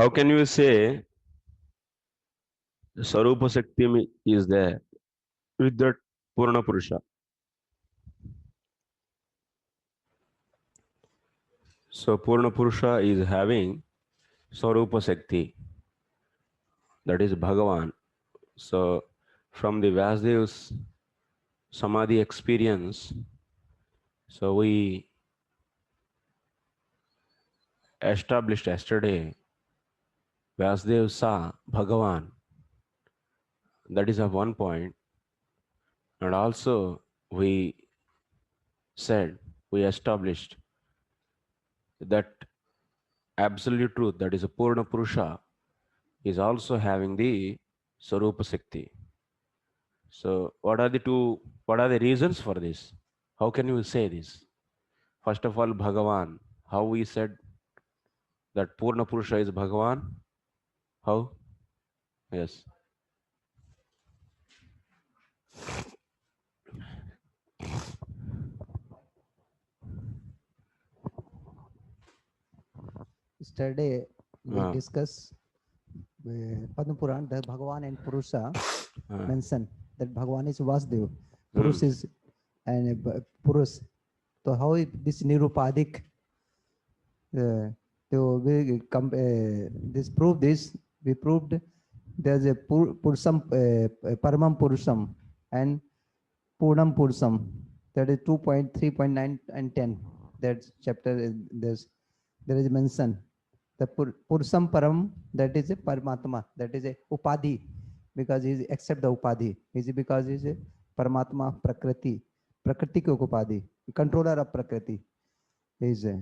How can you say Sarupa Shakti is there with that Purna Purusha? So Purna Purusha is having Sarupa Shakti, that is Bhagavan. So from the Vyasdev's Samadhi experience, so we established yesterday Vyasdev saw Bhagavan. That is of one point. And also we said, we established that absolute truth, that is a Purna Purusha, is also having the Sarupa Shakti. So what are the reasons for this? How can you say this? First of all, Bhagavan. How we said that Purna Purusha is Bhagavan? How? Yes. Yesterday we Uh, discussed Padma Puran, that Bhagavan and Purusha mention that Bhagavan is Vasdev, Purus is and Purus. So how this Nirupadik? So we this prove this. We proved there's a Pursam, Paramam Purusham and Purnam Purusham. That is 2.3.9 and 10. That chapter there is mention. The Pursam Param, that is a Paramatma, that is a Upadhi, because he is except the Upadhi. Is because he is a Paramatma Prakriti, Prakriti ko Upadhi, controller of Prakriti. Is a,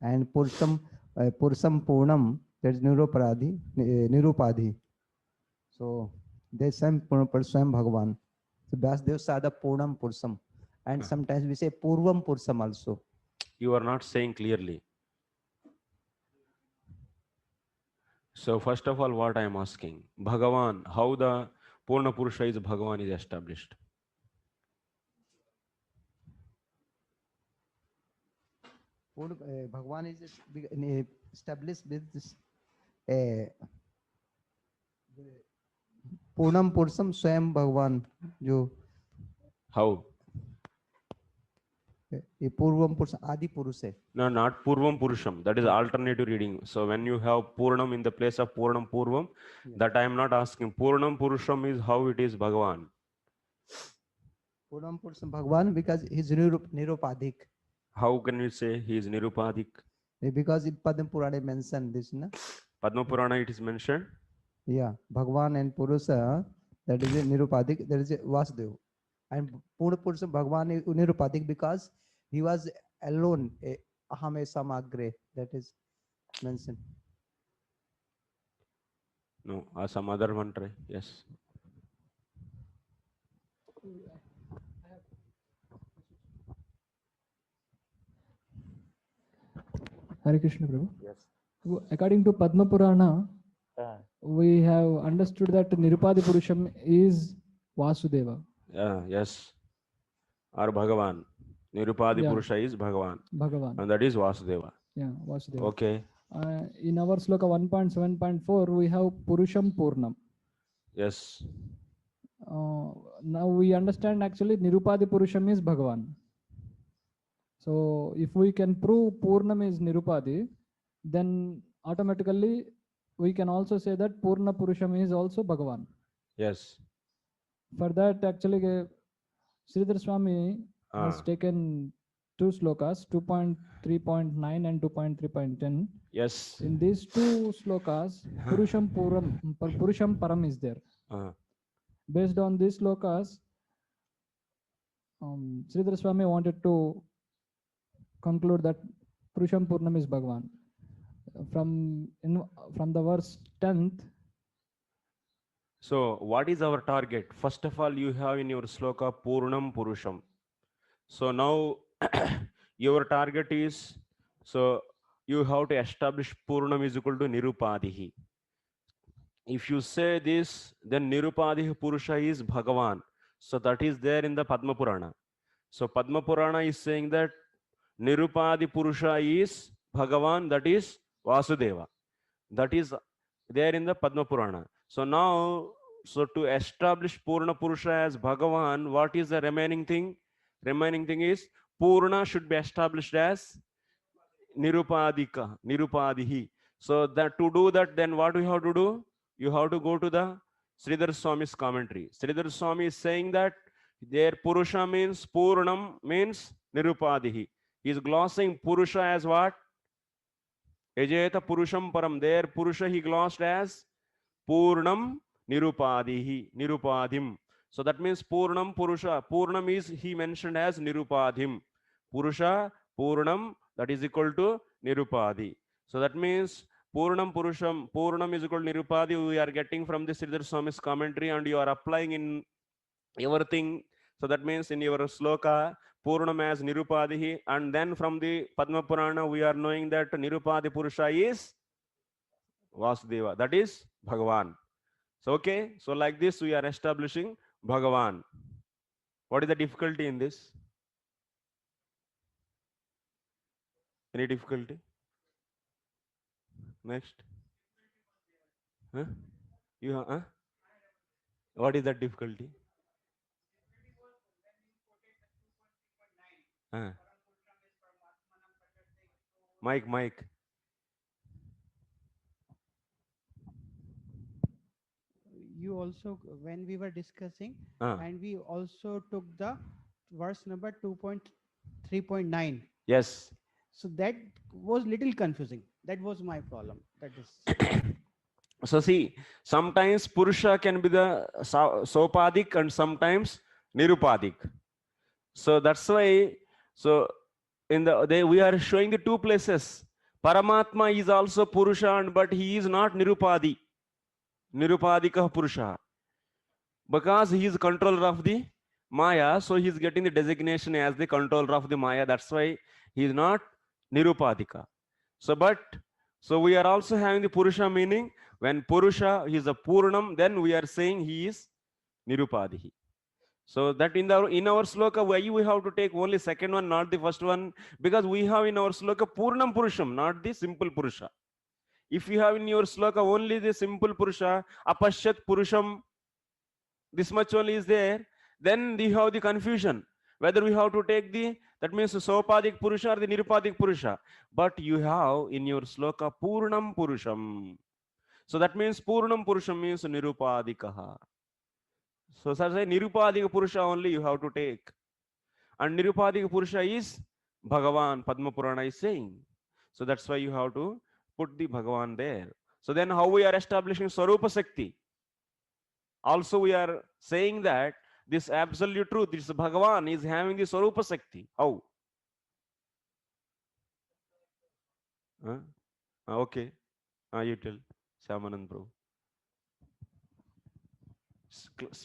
and Pursam Purnam, that is Nirupadhi, Nirupadhi. So they same Pursam Bhagavan. So Vyasdev saw the Purnam Pursam. And sometimes we say Purvam Pursam also. You are not saying clearly. So first of all, what I am asking, Bhagavan, how the Purna Purusha is Bhagavan is established? Bhagavan is established with this Purnam Pursam Swayam Bhagavan. जो How? ये पूर्वम पुरुष आदि पुरुष है. No, not Purvam Purusham. That is alternative reading. So when you have Purnam in the place of Purnam Purvam, that I am not asking. Purnam Purusham is how it is Bhagavan. Purnam Purusham Bhagavan because he is Nirupadik. How can you say he is Nirupadik? Because in Padma Purana mentioned this, na? Padma Purana it is mentioned. Yeah, Bhagavan and Purusha, that is a Nirupadik, that is a Vasudev. And Purna Purusha Bhagavan is Nirupadik because he was alone, Ahame Samagre, that is mentioned. No, some other one try. Yes. Hare Krishna, Prabhu. Yes. According to Padma Purana, we have understood that Nirupadi Purusham is Vasudeva. Yes. Or Bhagavan. Nirupadi Purusha is Bhagavan. Bhagavan. And that is Vasudeva. Yeah, Vasudeva. Okay. In our sloka 1.7.4, we have Purusham Purnam. Yes. Now we understand actually Nirupadi Purusham is Bhagavan. So if we can prove Purnam is Nirupadi, then automatically we can also say that Purna Purusham is also Bhagavan. Yes. For that, actually, Sridhar Swami has taken two slokas, 2.3.9 and 2.3.10. Yes. In these two slokas, Purusham Param is there. Based on these slokas, Sridhar Swami wanted to conclude that Purusham Purnam is Bhagavan. From the verse 10th. So what is our target? First of all, you have in your sloka Purnam Purusham. So now your target is, so you have to establish Purnam is equal to Nirupadihi. If you say this, then Nirupadihi Purusha is Bhagavan. So that is there in the Padma Purana. So Padma Purana is saying that Nirupadi Purusha is Bhagavan, that is Vasudeva. That is There in the Padma Purana. So now, so to establish Purna Purusha as Bhagavan, what is the remaining thing? Remaining thing is Purna should be established as Nirupadika, Nirupadihi. So that to do that, then what we have to do? You have to go to the Sridhar Swami's commentary. Sridhar Swami is saying that there Purusha means Purnam means Nirupadihi. He is glossing Purusha as what? Ejeta Purusham Param. There Purusha he glossed as Purnam Nirupadihi, Nirupadim. So that means Purnam Purusha. Purnam is he mentioned as Nirupadim. Purusha, Purnam, that is equal to Nirupadi. So that means Purnam Purusham, Purnam is equal to Nirupadi. We are getting from the Sridhar Swami's commentary and you are applying in everything. So that means in your sloka, Purnam as Nirupadihi. And then from the Padma Purana, we are knowing that Nirupadi Purusha is Vasudeva. That is Bhagavan. So, okay, so like this we are establishing Bhagavan. What is the difficulty in this? Any difficulty? Next. Huh? Huh? What is that difficulty? Huh? Mike. You also, when we were discussing, Huh? and we also took the verse number 2.3.9. Yes. So that was little confusing. That was my problem. That is. So see, sometimes Purusha can be the Sopadik and sometimes Nirupadik. So that's why, so in we are showing the two places. Paramatma is also Purusha, but he is not Nirupadi. Nirupadika Purusha. Because he is controller of the Maya, so he is getting the designation as the controller of the Maya. That's why he is not Nirupadika. So we are also having the Purusha meaning. When Purusha is a Purnam, then we are saying he is Nirupadihi. So that in our sloka, why we have to take only second one, not the first one? Because we have in our sloka Purnam Purusham, not the simple Purusha. If you have in your sloka only the simple Purusha, Apashyat Purusham, this much only is there, then we have the confusion. Whether we have to take that means Sopadik Purusha or the Nirupadik Purusha. But you have in your sloka Purnam Purusham. So that means Purnam Purusham means Nirupadikaha. So such a Nirupadika Purusha only you have to take. And Nirupadika Purusha is Bhagavan, Padma Purana is saying. So that's why you have to put the Bhagavan there. So then how we are establishing Swarupa Sakti? Also we are saying that this absolute truth, this Bhagavan is having the Swarupa Sakti. How? Huh? Okay. You tell. Shyamanand Prabhu.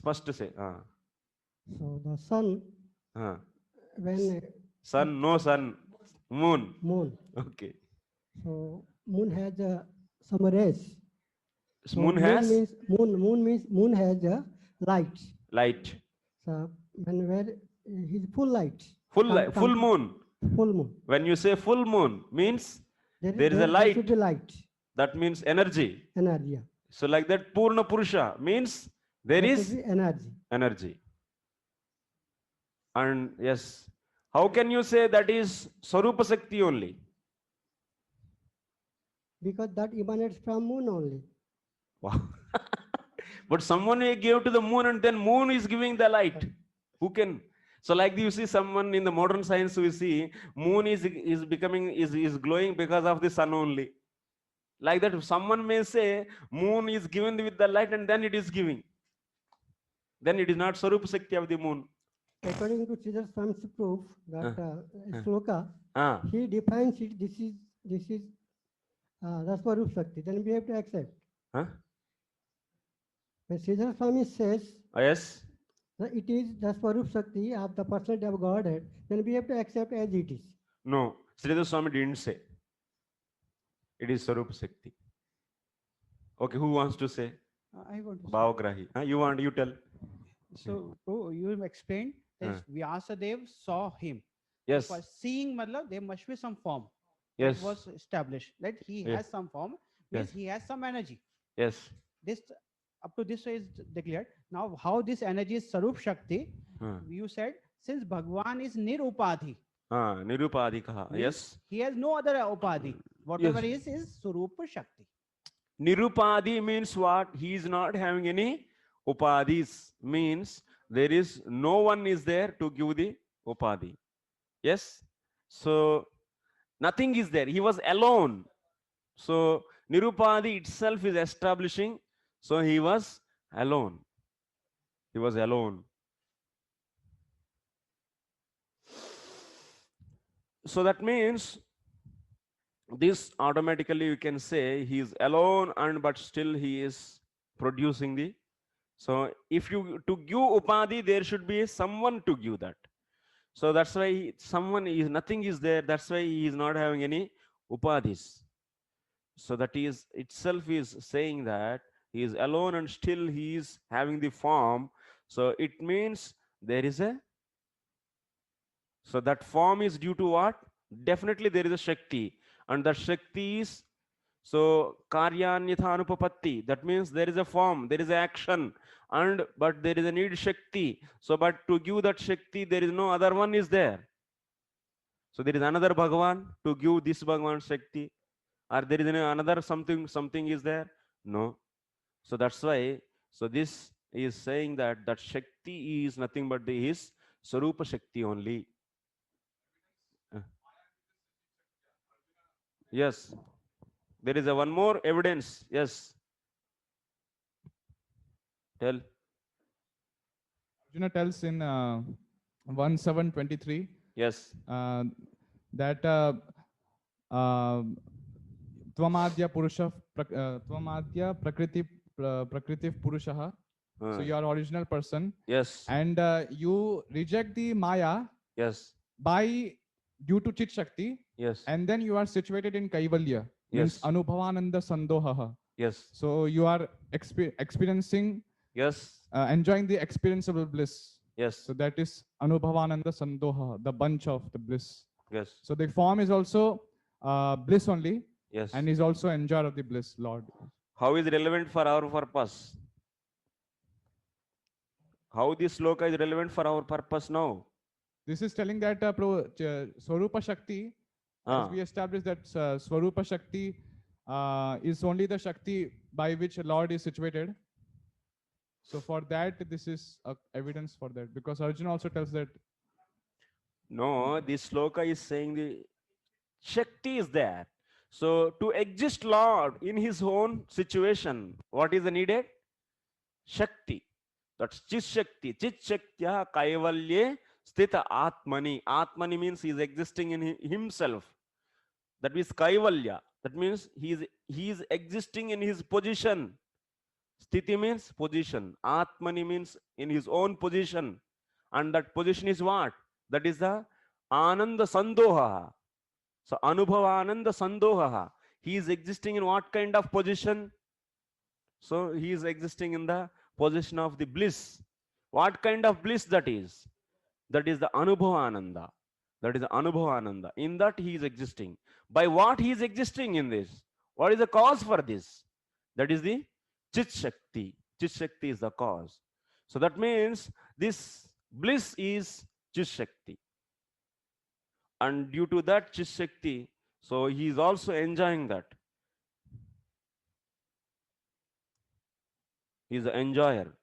First to say. So the sun, when Sun, no sun, moon. moon, Okay. so moon has some rays. So Moon has moon has light. light. So where his full light. Full moon. Full moon. When you say full moon, means there is a There light. should be light. That means energy. Energy. Yeah. So like that Purna Purusha means there There is should be energy. energy. And yes, how can you say that is Swarupa Sakti only? Because that emanates from moon only. Wow. But someone gave to the moon and then moon is giving the light. Who can? So like you see someone in the modern science, we see moon is glowing because of the sun only. Like that, someone may say moon is given with the light and then it is giving. Then it is not Swarupa Sakti of the moon. According to Sridhar Swami's proof, that sloka, he defines it. This is Raswarup Shakti. Then we have to accept. When Sridhar Swami says Yes. that it is the Swarup Shakti of the personality of Godhead, then we have to accept as it is. No, Sridhar Swami didn't say. It is Swarupa Sakti. Okay, who wants to say? I want to say. Bhavagrahi. You tell. So you explained that Vyasadev saw him. Yes. For seeing, there must be some form. Yes. That was established. That he has some form, means he has some energy. Yes. This up to this is declared. Now, how this energy is Sarup Shakti? You said since Bhagwan is Nirupadhi, Nirupadikaha. means Yes. he has no other upadhi. Whatever Yes. is Surupa Shakti. Nirupadi means what? He is not having any upadis. Means there is no one is there to give the upadi. Yes. So nothing is there. He was alone. So Nirupadi itself is establishing. So he was alone. He was alone. So that means this automatically you can say he is alone and but still he is producing the. So if you to give upadi, there should be someone to give that. So that's why someone is nothing is there. That's why he is not having any upadis. So that is itself is saying that he is alone and still he is having the form. So it means there is a. So that form is due to what? Definitely there is a Shakti. And that Shakti is, so Karyanyathanupapatti. That means there is a form, there is a action. And but there is a need Shakti. So but to give that Shakti, there is no other one is there. So there is another Bhagavan to give this Bhagavan Shakti. Or there is another something is there? No. So that's why, so this is saying that that Shakti is nothing but his Sarupa Shakti only. Yes. There is a one more evidence. Yes. Tell. Arjuna tells in 1:7:23 Yes. that Tvamadya Purusha, Tvamadya Prakriti Purusha. So you are original person. Yes. And you reject the Maya. Yes. By due to Chit Shakti. Yes. And then you are situated in Kaivalya. Means Yes. Anubhavananda Sandoha. Yes. So you are experiencing. Yes. Enjoying the experienceable bliss. Yes. So that is Anubhavananda Sandoha, the bunch of the bliss. Yes. So the form is also bliss only. Yes. And is also enjoyer of the bliss, Lord. How is relevant for our purpose? How this sloka is relevant for our purpose now? This is telling that Swarupa Shakti, as we established that Swarupa Shakti is only the Shakti by which Lord is situated. So for that, this is evidence for that, because Arjuna also tells that. No, this sloka is saying the Shakti is there. So to exist Lord in his own situation, what is the needed? Shakti. That's Chit Shakti. Chit Shaktya Kaivalye Sthita Atmani. Atmani means he is existing in himself. That means Kaivalya. That means he is existing in his position. Sthiti means position. Atmani means in his own position. And that position is what? That is the Ananda Sandoha. So Anubhava Ananda Sandoha. He is existing in what kind of position? So he is existing in the position of the bliss. What kind of bliss that is? That is the Anubhava Ananda. That is the Anubhava Ananda. In that he is existing. By what he is existing in this? What is the cause for this? That is the Chit Shakti. Chit Shakti is the cause. So that means this bliss is Chit Shakti. And due to that Chit Shakti, so he is also enjoying that. He is the enjoyer.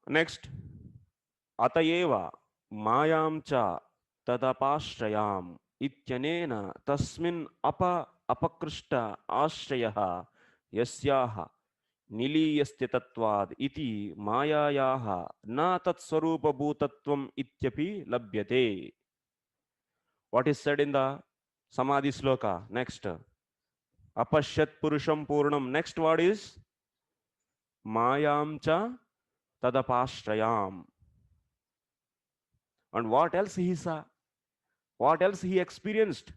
Next, Atayeva Mayam cha Tadapashrayam Ityanena Tasmin Apakrishta Ashrayaha Yasyaha Niliyasya Tattvad iti Mayayaha Na Tatswarupa Bhutatvam Ityapi Labhyate. What is said in the Samadhi Sloka? Next. Apashyat Purusham Purnam. Next word is Mayam cha Tadapashrayam. And what else he saw? What else he experienced?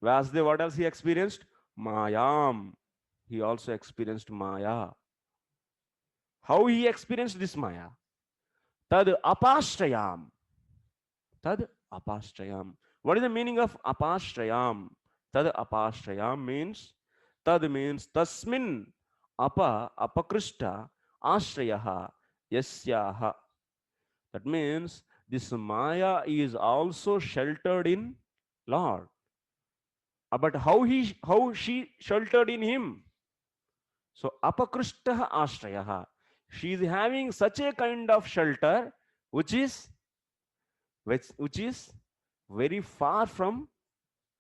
Vasdev, what else he experienced? Mayam. He also experienced Maya. How he experienced this Maya? Tad apashrayam. Tad apashrayam. What is the meaning of apashrayam? Tad apashraya means, tad means tasmin apakrishta ashrayaha yasyaha. That means this Maya is also sheltered in Lord. But how she sheltered in him? So apakrishta ashrayaha. She is having such a kind of shelter which is very far from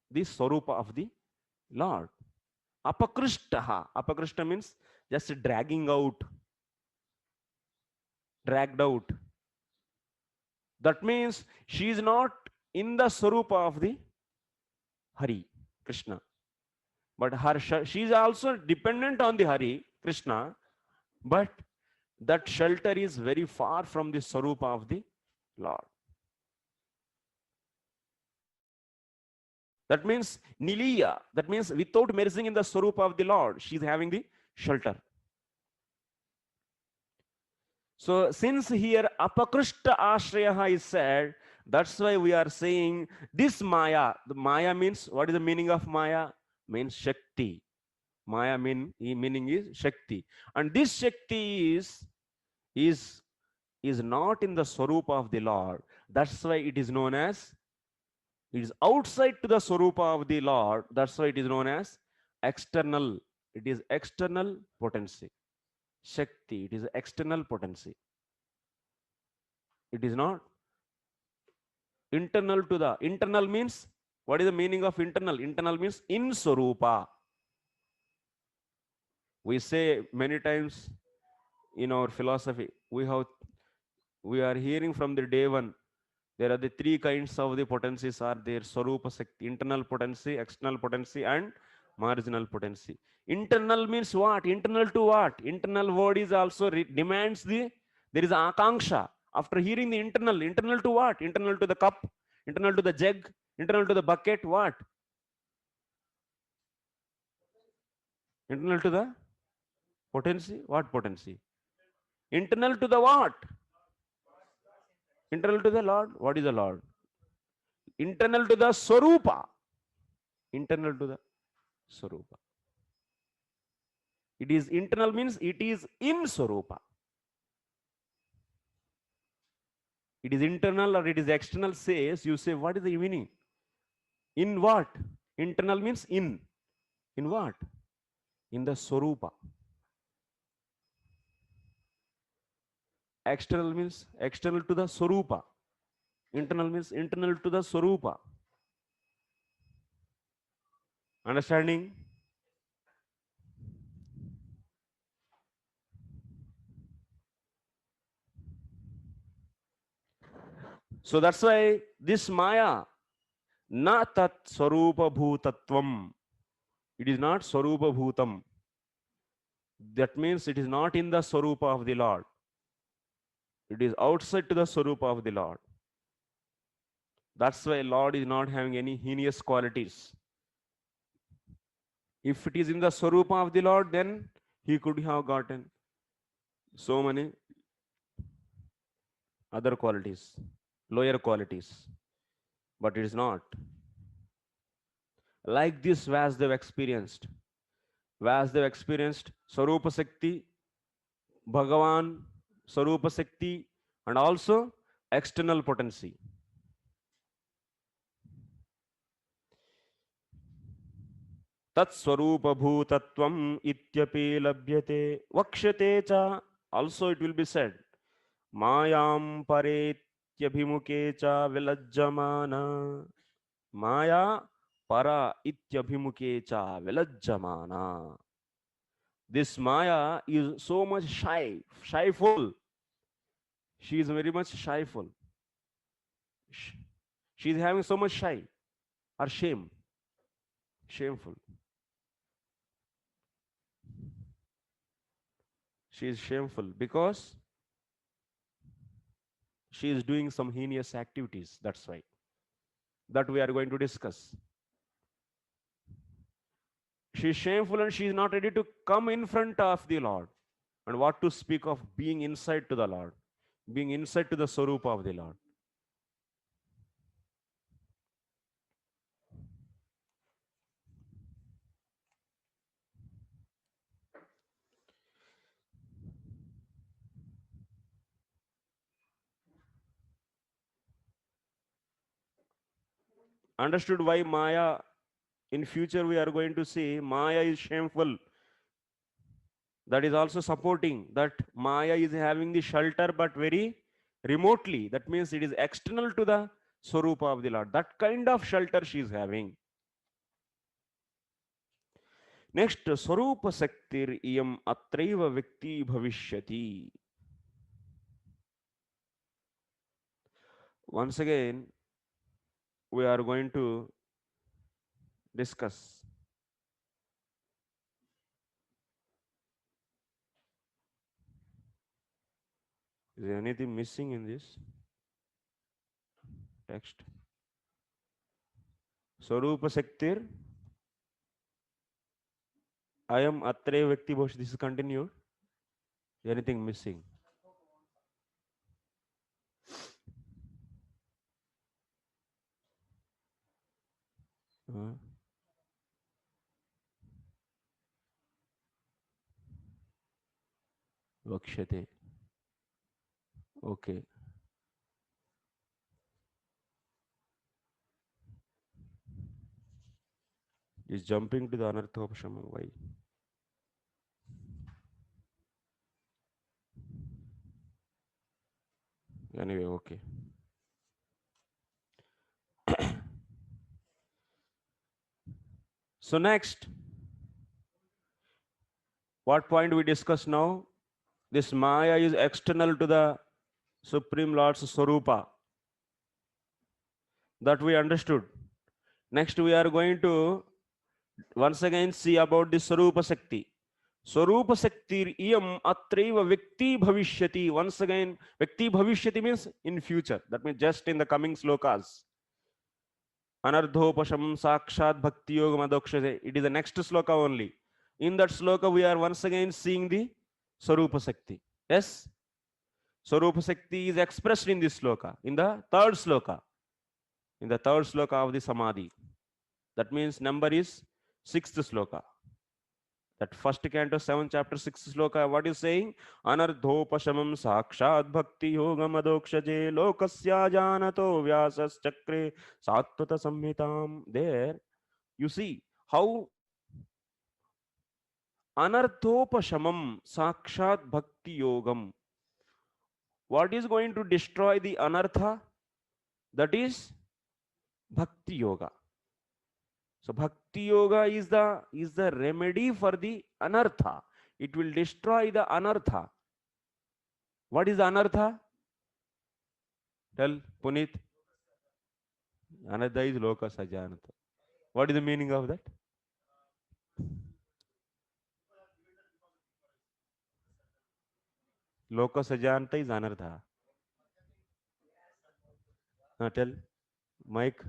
the Swarupa of the Lord. Apakrishtaha. Apakrishta means just dragged out. That means she is not in the Swarupa of the Hari, Krishna. But she is also dependent on the Hari, Krishna, but that shelter is very far from the Swarupa of the Lord. That means Niliya, that means without merging in the Swarupa of the Lord, she is having the shelter. So since here apakrishta ashraya is said, that's why we are saying this Maya. The Maya means, what is the meaning of Maya? Means Shakti. Maya meaning is Shakti. And this Shakti is not in the Swarupa of the Lord. That's why it is known as, it is outside to the Swarupa of the Lord. That's why it is known as external. It is external potency. Shakti, it is external potency. It is not internal to the, internal means, what is the meaning of internal? Internal means in Swarupa. We say many times in our philosophy, we are hearing from the day one, there are the three kinds of the potencies are there: Swarupa Sakti, internal potency, external potency, and marginal potency. Internal means what? Internal to what? Internal word is also demands the, there is akanksha. After hearing the internal to what? Internal to the cup, internal to the jug, internal to the bucket, what? Internal to the potency, what potency? Internal to the what? Internal to the Lord. What is the Lord? Internal to the Swarupa. Internal to the Swarupa. It is internal means it is in Swarupa. It is internal or it is external says, you say, what is the meaning? In what? Internal means in. In what? In the Swarupa. External means external to the Swarupa. Internal means internal to the Swarupa. Understanding? So that's why this Maya, na tat Swarupa Bhutatvam. It is not Swarupa Bhutam. That means it is not in the Swarupa of the Lord. It is outside to the Swarupa of the Lord. That's why Lord is not having any heinous qualities. If it is in the Swarupa of the Lord, then he could have gotten so many other qualities, lower qualities. But it is not. Like this Vasudev experienced. Vasudev experienced Swarupa Sakti, Bhagavan, Swarupa Sakti, and also external potency. Tat Swarupa Bhutatvam ityapi labhyate vakshate cha. Also it will be said, Mayam paretyabhimuke cha vilajjamana. Maya para ityabhimuke cha vilajjamana. This Maya is so much shyful. She is very much shyful. She is having so much shy or shameful. She is shameful because she is doing some heinous activities. That's why. That we are going to discuss. She is shameful and she is not ready to come in front of the Lord. And what to speak of being inside to the Lord, being inside to the Swarupa of the Lord. understood why Maya, in future we are going to see Maya is shameful. That is also supporting that Maya is having the shelter but very remotely. That means it is external to the Swarupa of the Lord. That kind of shelter she is having. Next, Swarupa Saktir iyam atraiva vikti bhavishyati. Once again, we are going to discuss. Is there anything missing in this text? Swarupa Saktir ayam atraiva vikti bhavishyati. This is continued. Anything missing? Vakshate. Okay. Is jumping to the anarthopashama. Why? Anyway, okay. So next, what point we discuss now? This Maya is external to the Supreme Lord's Swarupa. That we understood. Next, we are going to once again see about the Swarupa Sakti. Swarupa Sakti iyam atraiva vikti bhavishyati. Once again, vikti bhavishyati means in future. That means just in the coming slokas. Anardhopasham sakshat bhakti yoga madokshate. It is the next sloka only. In that sloka, we are once again seeing the Swarupa Sakti. Yes? Swarupa Sakti is expressed in this sloka, in the third sloka. In the third sloka of the Samadhi. That means number is 6th sloka. That first canto, 7th chapter, 6th sloka, what is saying? Anardhopashamam sakshat bhakti yoga madokshaje lokasya janato vyasas chakre sattvata samhitam. There you see how anarthopashamam sakshat bhakti yogam. What is going to destroy the anartha? That is bhakti yoga. So bhakti yoga is the remedy for the anartha. It will destroy the anartha. What is the anartha? Tell Puneet. Anartha is loka sajanata. What is the meaning of that? Loka sajanata is anartha. Tell Mike.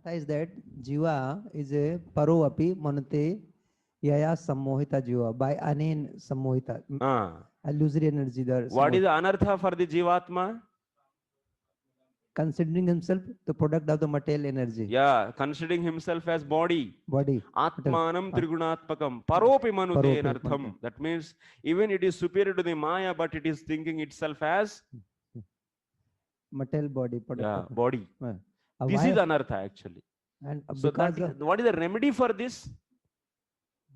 Is that jiva is a paro api manute yaya sammohita jiva by anen sammohita illusory energy there. What is the anartha for the jivatma? Considering himself the product of the material energy. Yeah, considering himself as body. Body. Atmanam trigunatmakam paropi manute enartham. That means even it is superior to the Maya, but it is thinking itself as material body. Yeah, body. This is anartha actually. And so that, what is the remedy for this?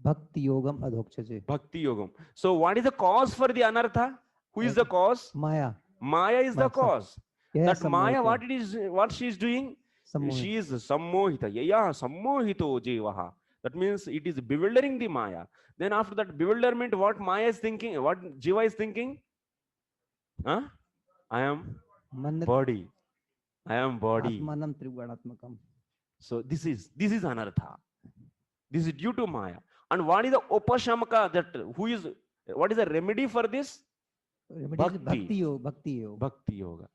Bhakti yogam adhokshaje. Bhakti yogam. So what is the cause for the anartha? Who is the cause? Maya. Maya is the cause. Yeah, that Maya, what she is doing? She is sammohita. Yaya sammohito jivaha. That means it is bewildering the Maya. Then after that bewilderment, what Maya is thinking? What Jiva is thinking? I am body. I am body. So this is anartha. This is due to Maya. And what is the upashamaka? What is the remedy for this? Bhakti yoga.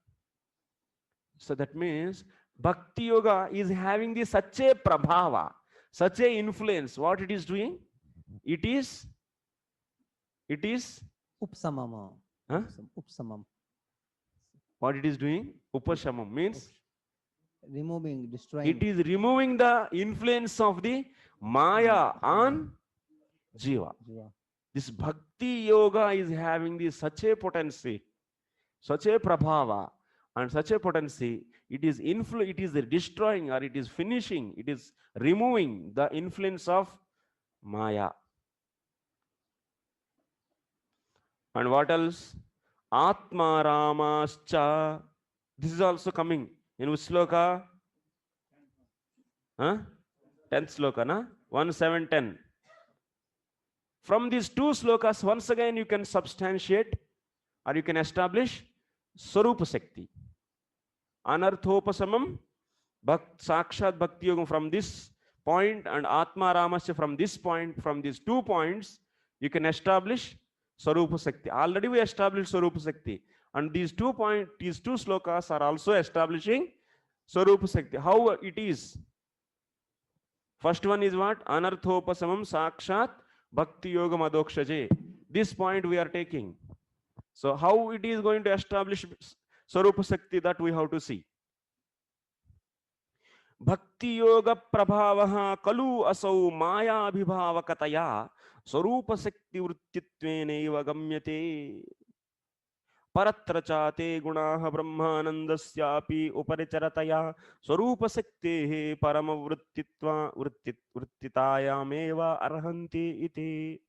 So that means Bhakti yoga is having the such a prabhava, such a influence. What it is doing? It is upsamam. Upsamam. What it is doing? Upashamam means removing, destroying. It is removing the influence of the Maya on Jiva. This Bhakti yoga is having such a potency, such a prabhava. And such a potency, it is destroying, or it is finishing, it is removing the influence of Maya. And what else? Atma Ramascha. This is also coming in which sloka? 10th sloka, na? 1, 7, 10. From these two slokas, once again you can substantiate or you can establish Swarupa Shakti. Anarthopasamam, Sakshat Bhakti Yogam from this point, and Atma Ramasya from this point. From these 2 points, you can establish Swarupa Shakti. Already we established Swarupa Shakti. And these 2 slokas are also establishing Swarupa Shakti. How it is? First one is what? Anarthopasamam Sakshat Bhakti Yoga Madokshaje. This point we are taking. So how it is going to establish Swarupa Shakti, that we have to see. Bhakti Yoga Prabhavaha Kalu Asau Maya Abhibhavakataya Swarupa Shakti Vrittitveneva Gamyate Paratra chate gunaha brahmanandasyapi uparicharataya Swarupa Shaktehe parama vrittitayameva arhanti iti.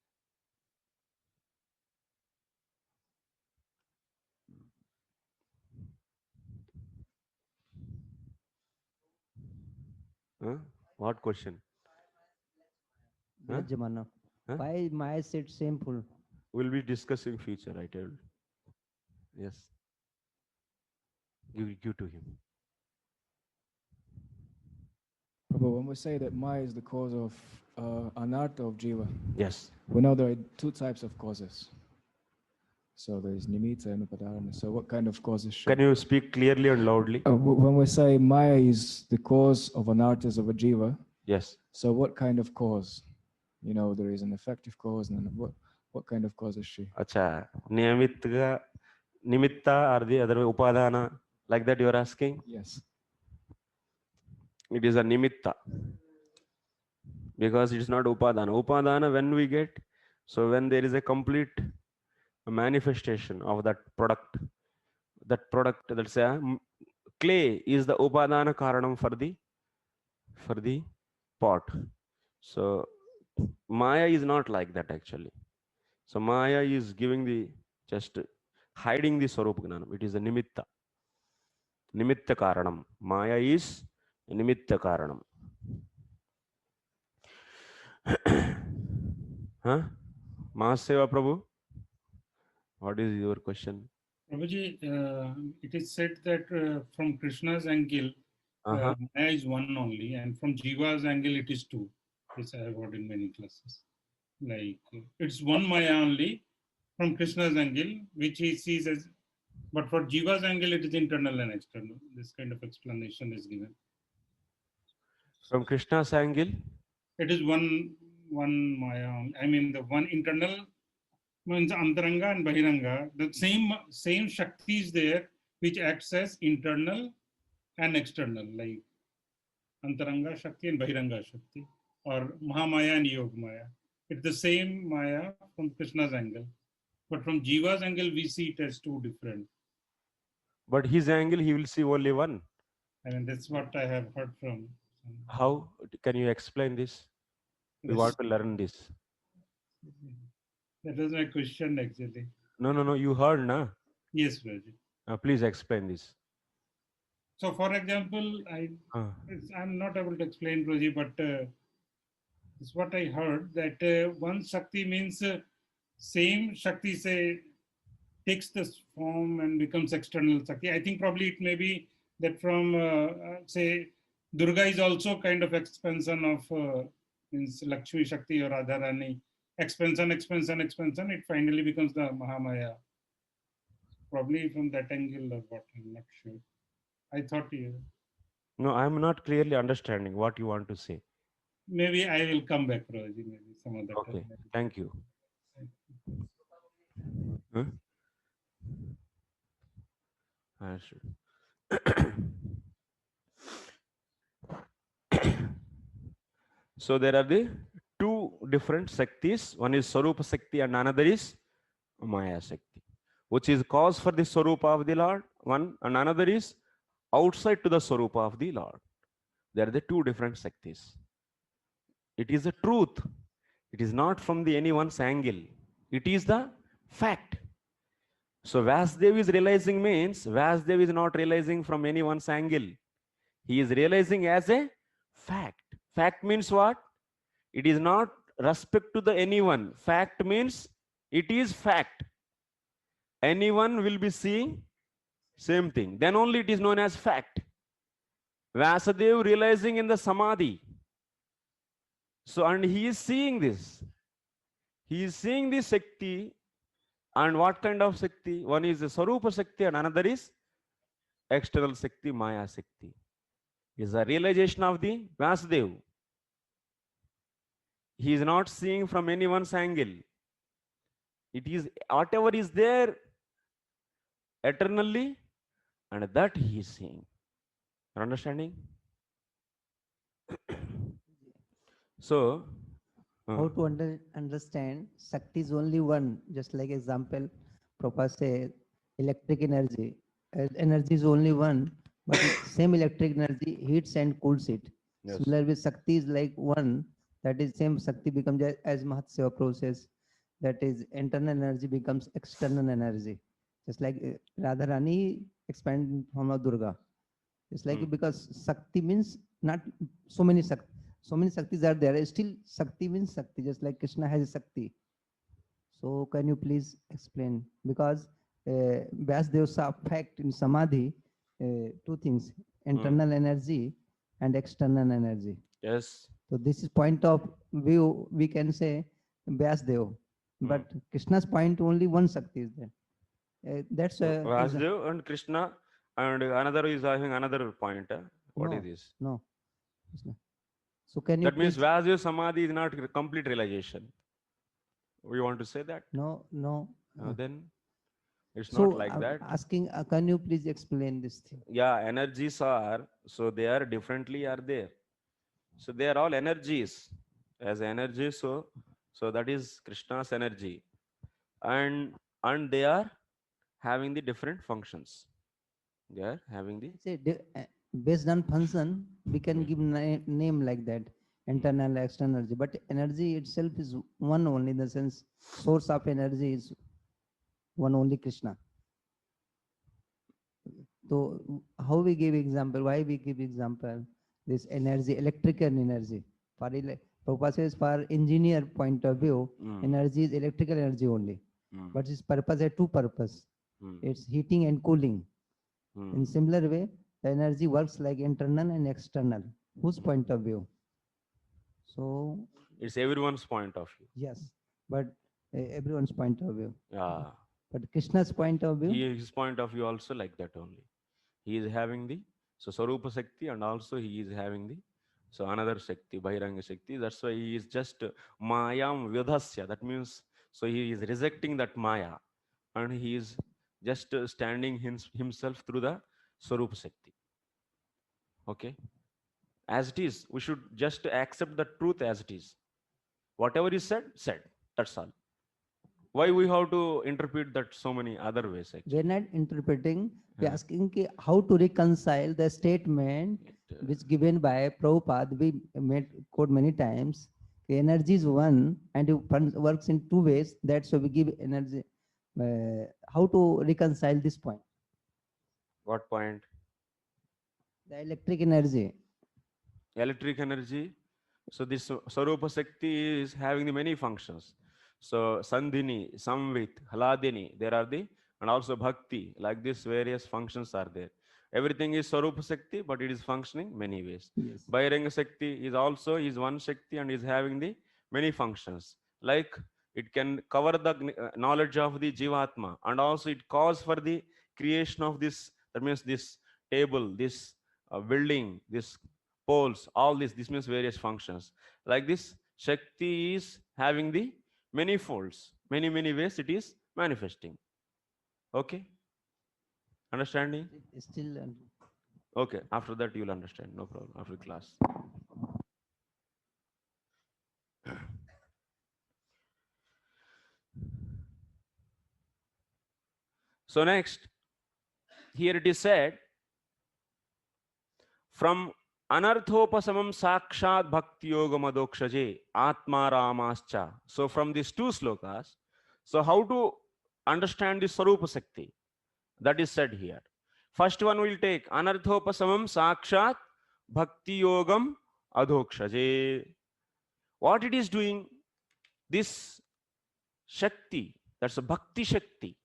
What question? Jamana. Why is Maya said shameful? We'll be discussing future, I tell you. Yes. Give to him. Prabhu, when we say that Maya is the cause of anartha of jiva, yes, we know there are 2 types of causes. So there is nimitta and upadana. So what kind of causes? Can you speak clearly and loudly? When we say Maya is the cause of anarthas of a jiva, yes. So what kind of cause? You know, there is an effective cause, and what kind of cause is she? Acha, nimitta or the other way, upadana, like that you are asking? Yes. It is a nimitta. Because it is not upadana. Upadana when we get, so when there is a complete manifestation of that product, let's say clay is the upadana karanam for the pot. So Maya is not like that actually. So Maya is giving just hiding the Swarupa Gnanam. It is a nimitta. Nimitta karanam. Maya is nimitta karanam. Huh? Mahaseva Prabhu, what is your question? Prabhuji, it is said that from Krishna's angle, Maya is one only, and from Jiva's angle, it is 2. This I have heard in many classes. Like, it's one Maya only from Krishna's angle, which he sees as, but for Jiva's angle, it is internal and external. This kind of explanation is given. From Krishna's angle? It is one Maya. I mean, the one internal means Antaranga and Bahiranga. The same Shakti is there, which acts as internal and external, like Antaranga Shakti and Bahiranga Shakti, or Mahamaya and Yogamaya. It's the same Maya from Krishna's angle. But from Jiva's angle, we see it as 2 different. But his angle, he will see only one. I mean, that's what I have heard from. How? Can you explain this? We want to learn this. That was my question actually. No. You heard, na? Yes, Raji. Please explain this. So, for example, I'm not able to explain, Raji, but it's what I heard, that one Shakti means same Shakti, say, takes this form and becomes external Shakti. I think probably it may be that from, say, Durga is also kind of expansion of means Lakshmi Shakti or Radharani. Expansion, it finally becomes the Mahamaya. Probably from that angle or what, I'm not sure. I thought you. No, I'm not clearly understanding what you want to say. Maybe I will come back, Raji, maybe some other time. Okay, thank you. I should. So there are the 2 different Shaktis. One is Swarupa Shakti and another is Maya Shakti. Which is cause for the Swarupa of the Lord? one, and another is outside to the Swarupa of the Lord. They are the two different Shaktis. It is the truth. It is not from the anyone's angle. It is the fact. So Vasudev is realizing means Vasudev is not realizing from anyone's angle. He is realizing as a fact. Fact means what? It is not respect to the anyone. Fact means it is fact. Anyone will be seeing same thing. Then only it is known as fact. Vasudev realizing in the Samadhi. So, and he is seeing this. He is seeing this Shakti. And what kind of Shakti? One is the Sarupa Shakti and another is external Shakti, Maya Shakti. Is a realization of the Vasudev. He is not seeing from anyone's angle. It is whatever is there eternally, and that he is seeing. You're understanding? So, how to understand Shakti is only one, just like example, Prabhupada said, electric energy. Energy is only one, but same electric energy heats and cools it. Yes. Similarly, Shakti is like one, that is same Shakti becomes as Mahatseva process, that is internal energy becomes external energy. Just like Radharani expand from Durga. It's like because Shakti means not so many Shakti. So many Shaktis are there. Still, Shakti means Shakti, just like Krishna has a Shakti. So, can you please explain? Because Vyasdev saw fact in Samadhi, two things, internal energy and external energy. Yes. So, this is point of view, we can say Vyasdev. But Krishna's point, only one Shakti is there. That's Vyasdev and Krishna, and another is having another point. What is this? No. Krishna. So can you that means Vyasdev Samadhi is not complete realization. We want to say that? No. Then it's so not like that. Asking, can you please explain this thing? Yeah, energies are, so they are differently are there. So they are all energies. As energy, so that is Krishna's energy. And they are having the different functions. They are having the... based on function, we can give name like that, internal, external energy. But energy itself is one only, in the sense, source of energy is one only, Krishna. So how we give example? Why we give example? This energy, electrical energy. For purposes for engineer point of view, energy is electrical energy only. But its purpose has two purpose. It's heating and cooling. In similar way, the energy works like internal and external. Whose point of view? So it's everyone's point of view. Yes, but everyone's point of view. Yeah. But Krishna's point of view? His point of view also like that only. He is having the Sarupa Shakti, and also he is having the another Shakti, Bahiranga Shakti. That's why he is just Mayam Vyadhasya. That means, so he is rejecting that Maya, and he is just standing himself through the Sarupa Shakti. Okay? As it is, we should just accept the truth as it is. Whatever is said. That's all. Why we have to interpret that so many other ways? Actually, we're not interpreting. We're asking how to reconcile the statement which given by Prabhupada. We made quote many times. The energy is one and it works in two ways. That's why we give energy. How to reconcile this point? What point? The electric energy. Electric energy. So this Sarupa Shakti is having the many functions. So Sandhini, Samvit, Haladini, there are the, and also Bhakti, like this various functions are there. Everything is Sarupa Shakti, but it is functioning many ways. Yes. Bahiranga Shakti is also one Shakti and is having the many functions. Like it can cover the knowledge of the Jivatma, and also it calls for the creation of this, that means this table, this building, this poles, all this means various functions. Like this, Shakti is having the many folds, many ways it is manifesting. Okay? Understanding? Still. Okay, after that you will understand, no problem, after class. So next, here it is said, from anarthopasamam sakshat bhakti yoga madokshaje atma ramascha. So from these two slokas, so how to understand the Sarupa Sakti? That is said here. First one will take anarthopasamam sakshat bhakti yogam adhokshaje. What it is doing? This Shakti, that's a Bhakti Shakti.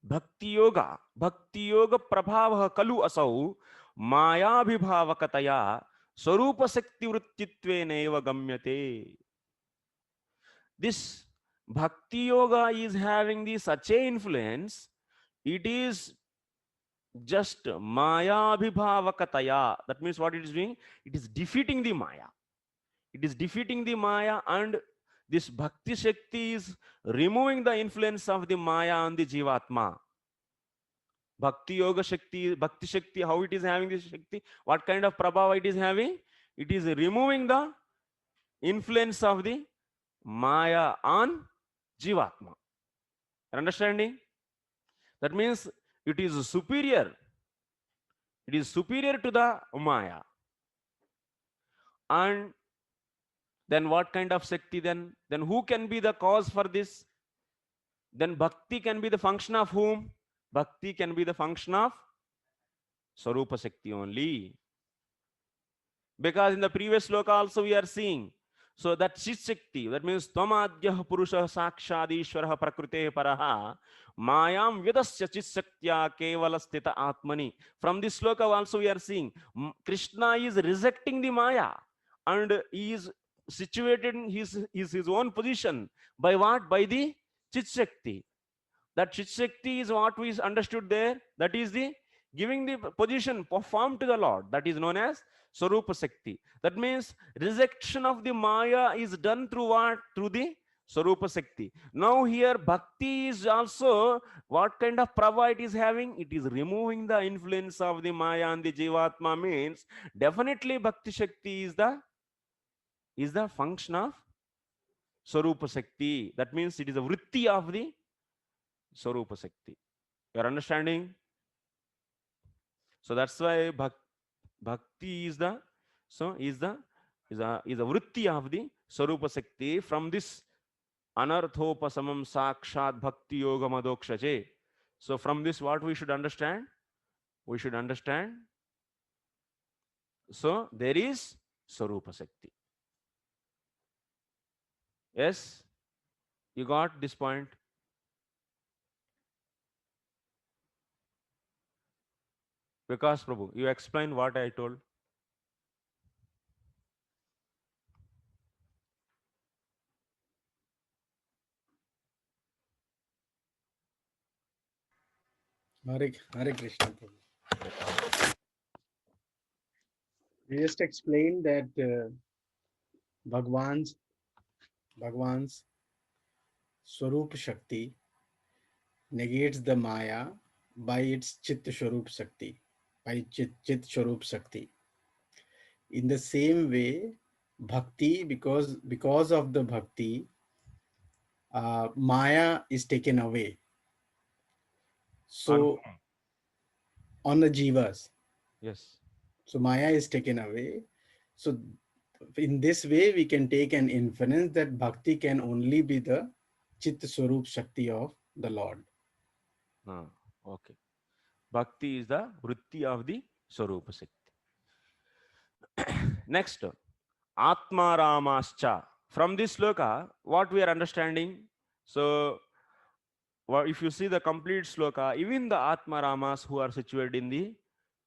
Bhakti Yoga Prabhava Kalu Asau Mayabhibhavakataya Swarupa Sakti Vrittitve Neva Gamyate. This Bhakti Yoga is having the such a influence, it is just Mayabhibhavakataya. That means what it is doing? It is defeating the Maya. It is defeating the Maya, and this Bhakti Shakti is removing the influence of the Maya on the Jivatma. Bhakti Yoga Shakti, Bhakti Shakti, how it is having this Shakti? What kind of Prabhava it is having? It is removing the influence of the Maya on Jivatma. Understanding? That means it is superior. It is superior to the Maya. And then what kind of Shakti then? Then who can be the cause for this? Then Bhakti can be the function of whom? Bhakti can be the function of Swarupa Shakti only. Because in the previous sloka also we are seeing, so that Chit Shakti, that means Tamadyah Purusha Sakshadishwarah Prakrute Paraha Mayam Vidasya Chit Shaktya Kevala Stita Atmani. From this sloka also we are seeing Krishna is rejecting the Maya and he is situated in his own position. By what? By the Chit Shakti. That Chit Shakti is what we understood there. That is the giving the position performed to the Lord. That is known as Swarupa Shakti. That means rejection of the Maya is done through what? Through the Swarupa Shakti. Now here Bhakti is also what kind of prabha it is having? It is removing the influence of the Maya and the Jivatma, means definitely Bhakti Shakti is the function of Swarupa Shakti. That means it is a vritti of the Swarupa Shakti. You are understanding? So that's why bhakti is the vritti of the Swarupa Shakti. From this anarthopasamam sakshat bhakti yoga madokshaje. So from this what we should understand? We should understand, so there is Swarupa Shakti. Yes? You got this point? Because Prabhu, you explain what I told. Hare Krishna, Prabhu. We just explained that Bhagwan's Swarup Shakti negates the Maya by its Chit Swarup Shakti, by Chit Swarup Shakti. In the same way, Bhakti, because of the Bhakti, Maya is taken away. So on the Jivas. Yes. So Maya is taken away. So in this way, we can take an inference that Bhakti can only be the Chit Swarup Shakti of the Lord. Okay. Bhakti is the vritti of the Swarupa Shakti. Next, Atma Ramascha. From this sloka, what we are understanding? So, if you see the complete sloka, even the Atma Ramas who are situated in the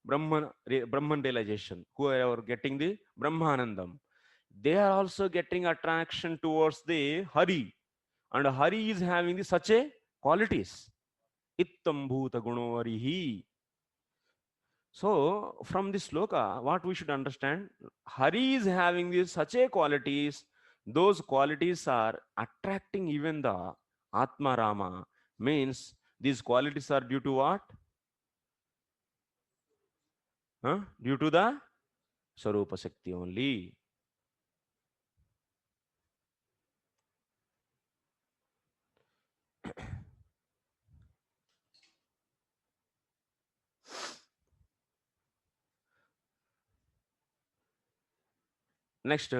Brahman realization, who are getting the Brahmanandam, they are also getting attraction towards the Hari. And Hari is having the such a qualities. Ittam bhuta gunovarihi. So from this sloka, what we should understand, Hari is having these such a qualities. Those qualities are attracting even the Atma Rama. Means these qualities are due to what? Due to the Swarupa Shakti only. Next,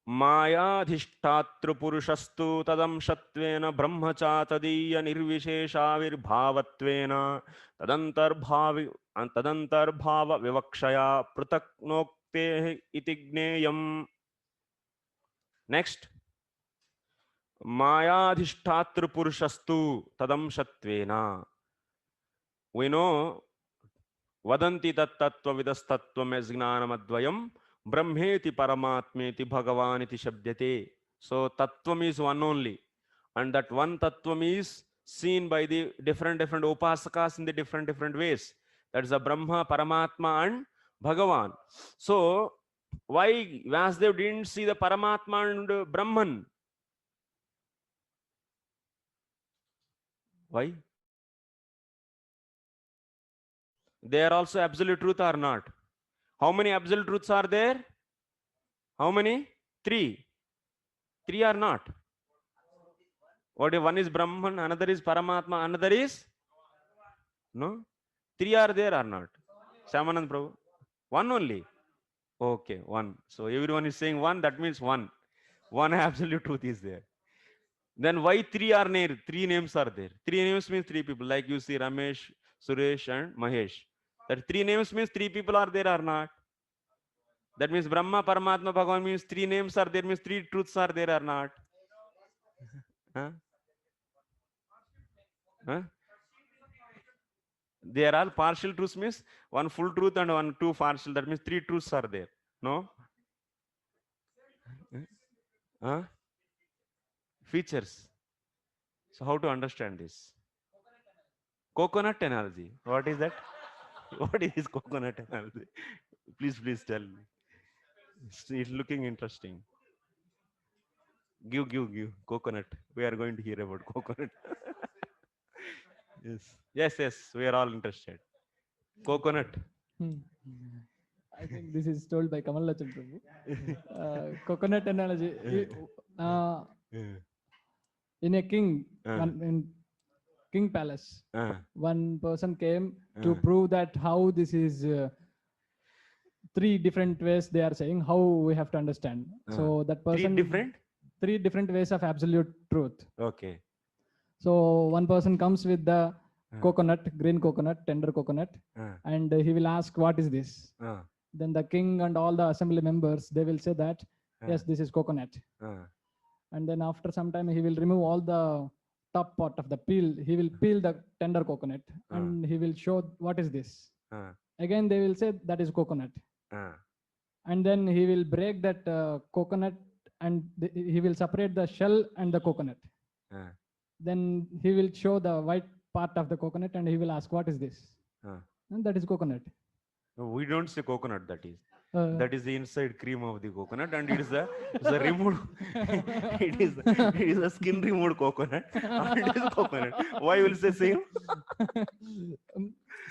मायाधिष्ठातृपुरुषस्तु तदंशत्वेन ब्रह्मचातदीय निर्विशेषाविर्भावत्वेन तदंतर्भाव विवक्षया पृथक्नोक्तेः इति ज्ञेयम्. Next, मायाधिष्ठातृपुरुषस्तु तदंशत्वेन. We know Vadanti tattvavidastatvam as jnanamadvayam brahmeti paramatmeti bhagavaniti shabdyate. So tattvam is one only, and that one tattvam is seen by the different upasakas in the different ways. That is the Brahma, Paramatma and Bhagavan. So why Vasudev didn't see the Paramatma and Brahman? Why? They are also absolute truth or not? How many absolute truths are there? How many? Three. Three are not. What if one is Brahman, another is Paramatma, another is? No? Three are there or not? Shamanand Prabhu? One only. Okay, one. So everyone is saying one, that means one. One absolute truth is there. Then why three are there? Three names are there. Three names means three people. Like you see Ramesh, Suresh and Mahesh. That three names means three people are there or not? That means Brahma, Paramatma, Bhagavan means three names are there, means three truths are there or not? Huh? Huh? They are all partial truths, means one full truth and one two partial. That means three truths are there. No? Huh? Features. So how to understand this? Coconut analogy. What is that? What is this coconut analogy? Please tell me. It's looking interesting. Give coconut. We are going to hear about coconut. Yes. We are all interested. Coconut. I think this is told by Kamal Lachan Prabhu. Coconut analogy. In a king, in king palace, one person came to prove that how this is three different ways they are saying, how we have to understand. So that person... Three different ways of absolute truth. Okay. So one person comes with the coconut, green coconut, tender coconut, and he will ask, what is this? Then the king and all the assembly members, they will say that, yes, this is coconut. And then after some time, he will remove all the top part of the peel. He will peel the tender coconut and he will show, what is this? Again, they will say that is coconut. And then he will break that coconut and he will separate the shell and the coconut. Then he will show the white part of the coconut and he will ask, what is this? And that is coconut. No, we don't say coconut, that is. That is the inside cream of the coconut, and it is the removed. it is a skin removed coconut. And it is coconut. Why will say same?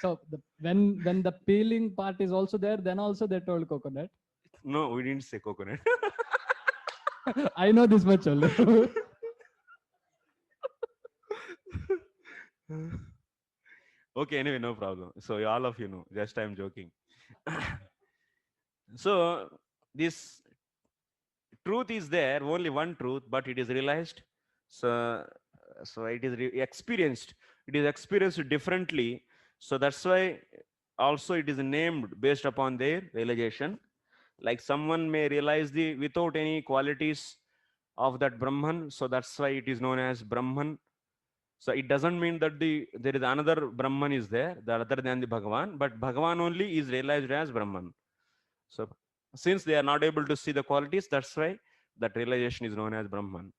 So when the peeling part is also there, then also they told coconut. No, we didn't say coconut. I know this much only. Okay, anyway, no problem. So all of you know, just I'm joking. So this truth is there, only one truth, but it is realized. So it is experienced. It is experienced differently. So that's why also it is named based upon their realization. Like someone may realize without any qualities of that Brahman. So that's why it is known as Brahman. So it doesn't mean that there is another Brahman is there, the other than the Bhagavan, but Bhagavan only is realized as Brahman. So since they are not able to see the qualities, that's why that realization is known as Brahman.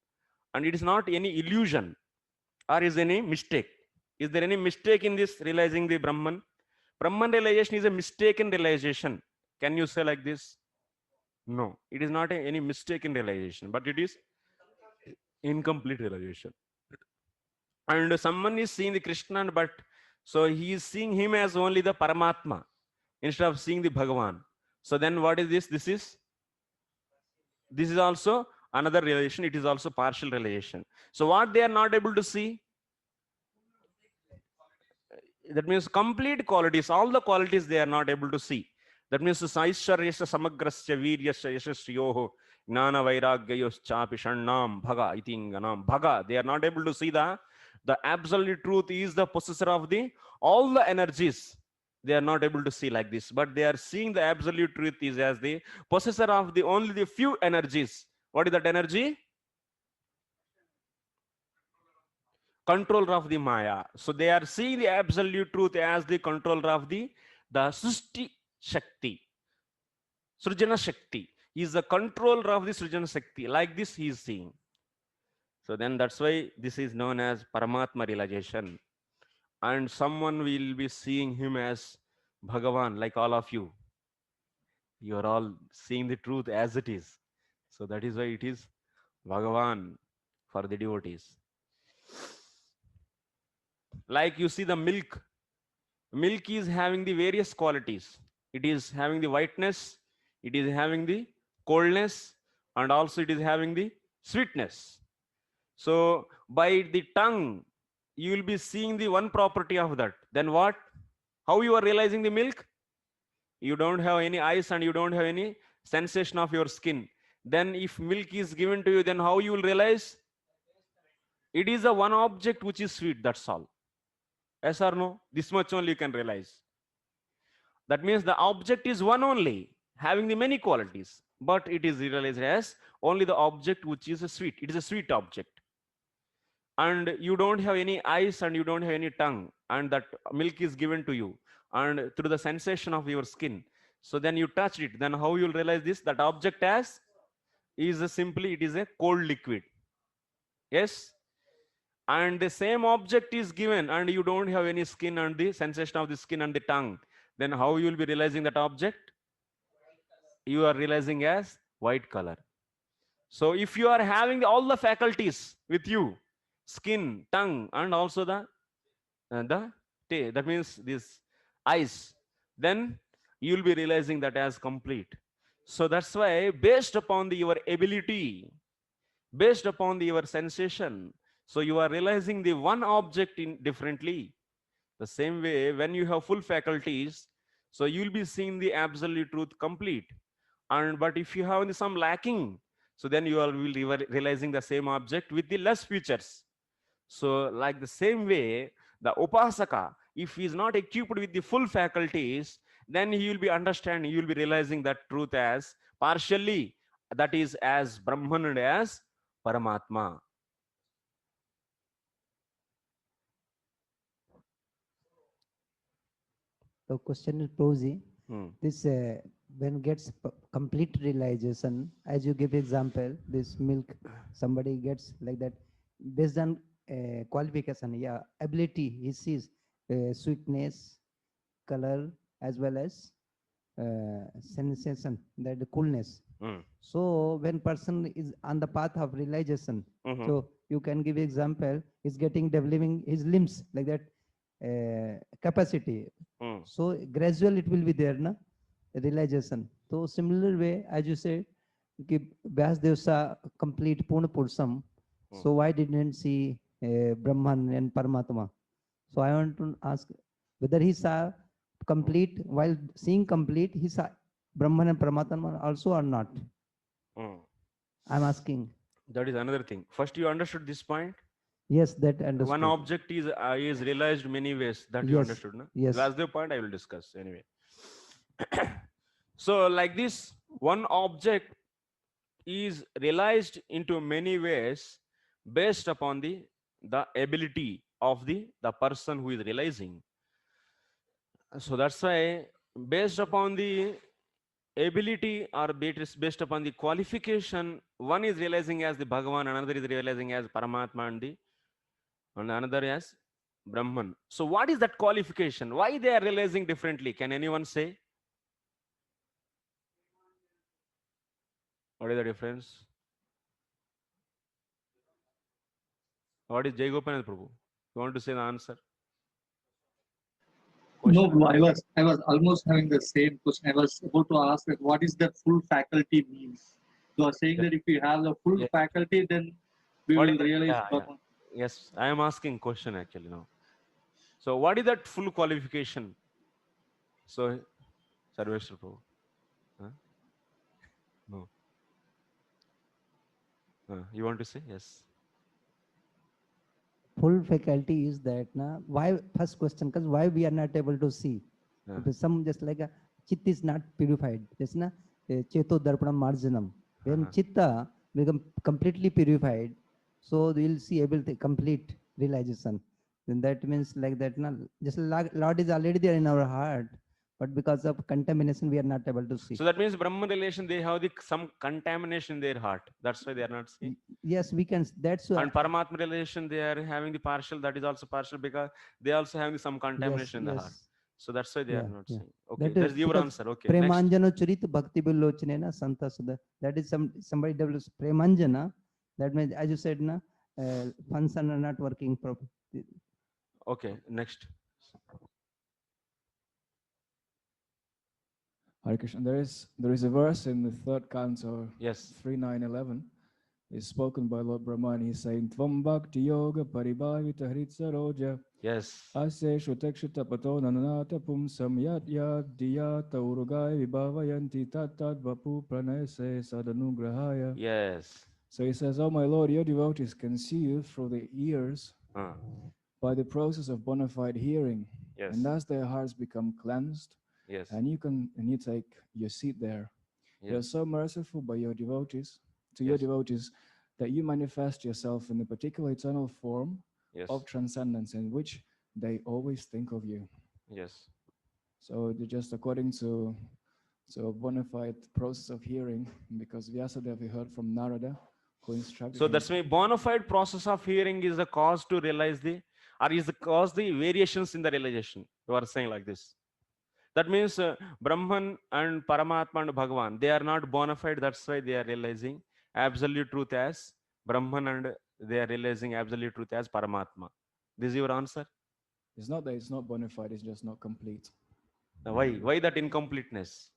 And it is not any illusion or is any mistake. Is there any mistake in this realizing the Brahman? Brahman realization is a mistaken realization. Can you say like this? No, it is not any mistaken realization, but it is incomplete realization. And someone is seeing the Krishna, but so he is seeing him as only the Paramatma instead of seeing the Bhagavan. So then what is this? This is also another realization. It is also partial realization. So what they are not able to see, that means complete qualities, all the qualities they are not able to see. That means Saisharyasya Samagrasya Viryasya Yashasriyoho Gnana Vairagyayoscha Pishannam Bhaga Itinganam Bhaga. They are not able to see the absolute truth is the possessor of the all the energies. They are not able to see like this, but they are seeing the absolute truth is as the possessor of the only the few energies. What is that energy? Controller of the Maya. So they are seeing the absolute truth as the controller of the Srishti Shakti. Srijana Shakti. He is the controller of the Srijana Shakti. Like this he is seeing. So then that's why this is known as Paramatma realization. And someone will be seeing him as Bhagavan, like all of you. You are all seeing the truth as it is. So that is why it is Bhagavan for the devotees. Like you see the milk. Milk is having the various qualities. It is having the whiteness, it is having the coldness, and also it is having the sweetness. So by the tongue, you will be seeing the one property of that. Then what? How you are realizing the milk? You don't have any eyes and you don't have any sensation of your skin. Then if milk is given to you, then how you will realize? It is a one object which is sweet, that's all. Yes or no? This much only you can realize. That means the object is one only, having the many qualities, but it is realized as only the object which is a sweet. It is a sweet object. And you don't have any eyes and you don't have any tongue, and that milk is given to you and through the sensation of your skin. So then you touch it, then how you'll realize this? That object as is simply it is a cold liquid. Yes? And the same object is given and you don't have any skin and the sensation of the skin and the tongue. Then how you will be realizing that object? You are realizing as white color. So if you are having all the faculties with you, skin, tongue, and also that means this eyes, then you will be realizing that as complete. So that's why based upon your ability, based upon your sensation, so you are realizing the one object in differently. The same way when you have full faculties, so you will be seeing the absolute truth complete. And but if you have some lacking, so then you will be realizing the same object with the less features. So like the same way, the upasaka, if he is not equipped with the full faculties, then he will be understanding, you will be realizing that truth as partially, that is as Brahman and as Paramatma. The question is Prabhuji, this when gets complete realization, as you give example, this milk, somebody gets like that, based on qualification, yeah, ability, he sees sweetness, color, as well as sensation, that the coolness. So when person is on the path of realization, so you can give example, is getting developing his limbs like that capacity. So gradual it will be there, na, realization. So similar way, as you say, Vyasdev saw complete Purna Purusham. So why didn't see Brahman and Paramatma? So I want to ask whether he saw complete, while seeing complete, he saw Brahman and Paramatma also or not? I'm asking. That is another thing. First, you understood this point? Yes, that understood. One object is realized many ways. That you understood, no? Yes. That's the point I will discuss anyway. So like this, one object is realized into many ways based upon the ability of the person who is realizing. So that's why based upon the ability or based upon the qualification, one is realizing as the Bhagavan, another is realizing as Paramatma, and another as Brahman. So what is that qualification? Why they are realizing differently? Can anyone say? What is the difference? What is Venugopal and Prabhu? You want to say the answer? Question? No, I was almost having the same question. I was about to ask that what is the full faculty means? You are saying that if you have the full faculty, then we will realize. Yes, I am asking question actually now. So what is that full qualification? So Sarveshwar Prabhu. Huh? No. You want to say? Yes. Full faculty is that na why first question because why we are not able to see. Some just like a chit is not purified. Just na cheto darpanam marjanam. When chitta become completely purified, so we'll see able to complete realization. Then that means like that na just Lord is already there in our heart, but because of contamination we are not able to see. So that means Brahman relation, they have some contamination in their heart. That's why they are not seeing. Yes, we can. That's why. And Paramatma relation, they are having the partial. That is also partial because they also have some contamination in the heart. So that's why they are not seeing. Okay, that's your answer. Okay. Premanjana Charit Bhakti Bilochanena Santa Sudha. That is somebody develops Premanjana. That means, as you said, na function are not working properly. Okay, next. Hare Krishna. There is a verse in the third canto, yes, 3.9.11. Is spoken by Lord Brahman. He's saying, Tvam Bhakti Yoga Paribhavita Hritsaroja. Yes. Ase Shutekshita Pato Nananata Pumsam Yat Yat Diyata Urugai Vibhavayanti Tat Tat Vapu Pranese Sadanugrahaya. Yes. So he says, oh my Lord, your devotees can see you through the ears by the process of bona fide hearing. Yes. And as their hearts become cleansed, yes, and you take your seat there. Yes. You're so merciful by your devotees, to Yes. your devotees, that you manifest yourself in a particular eternal form Yes. of transcendence in which they always think of you. Yes. So just according to a bona fide process of hearing, because Vyasadeva we heard from Narada, who instructed So him. that's why bona fide process of hearing is the cause to realize or is the cause the variations in the realization. You are saying like this. That means Brahman and Paramatma and Bhagavan, they are not bona fide. That's why they are realizing absolute truth as Brahman and they are realizing absolute truth as Paramatma. This is your answer? It's not that it's not bona fide, it's just not complete. Now why that incompleteness?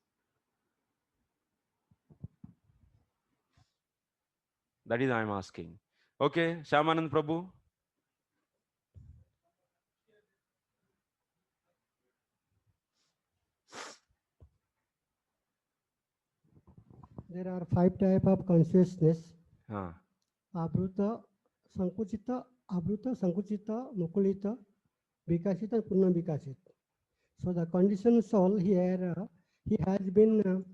That is I am asking. Okay, Shyamanand Prabhu. There are 5 types of consciousness. Abruta, Sankuchita, Abruta, Sankuchita, Mukulita, Vikasita, Purna Vikasita. So the conditioned soul here, he has been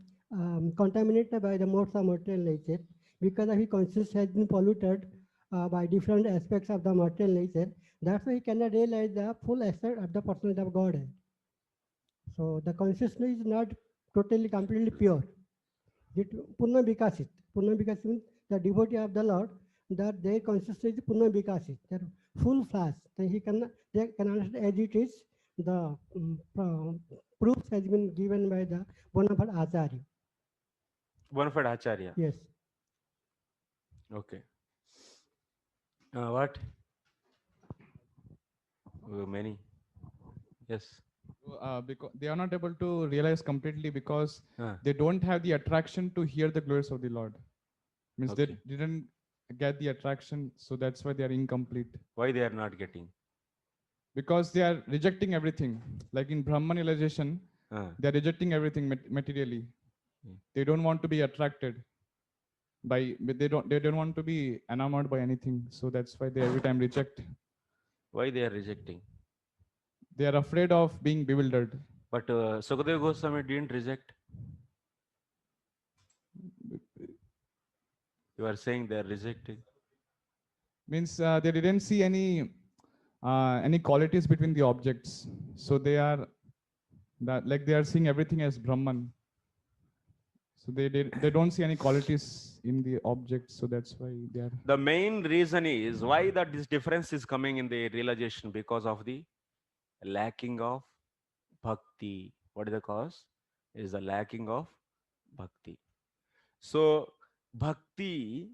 contaminated by the modes of material nature because his consciousness has been polluted by different aspects of the material nature. That's why he cannot realize the full aspect of the personality of Godhead. So the consciousness is not totally, completely pure. Purna Vikasit. Purna Vikasit means the devotee of the Lord, that their consciousness is Purna Vikasit. They're full flash. They can understand as it is. The proofs has been given by the Bonafide Acharya. Bonafide Acharya. Yes. Okay. What? Many. Yes. Because they are not able to realize completely because they don't have the attraction to hear the glories of the Lord. Means they didn't get the attraction, so that's why they are incomplete. Why they are not getting? Because they are rejecting everything. Like in Brahman realization, they are rejecting everything materially. They don't want to be attracted by. They don't want to be enamored by anything. So that's why they every time reject. Why they are rejecting? They are afraid of being bewildered. But Sukadeva Goswami didn't reject. You are saying they are rejecting. Means they didn't see any qualities between the objects. So they are they are seeing everything as Brahman. So they don't see any qualities in the objects. So that's why they are. The main reason is why that this difference is coming in the realization because of the lacking of bhakti. What is the cause? Is the lacking of bhakti. So bhakti,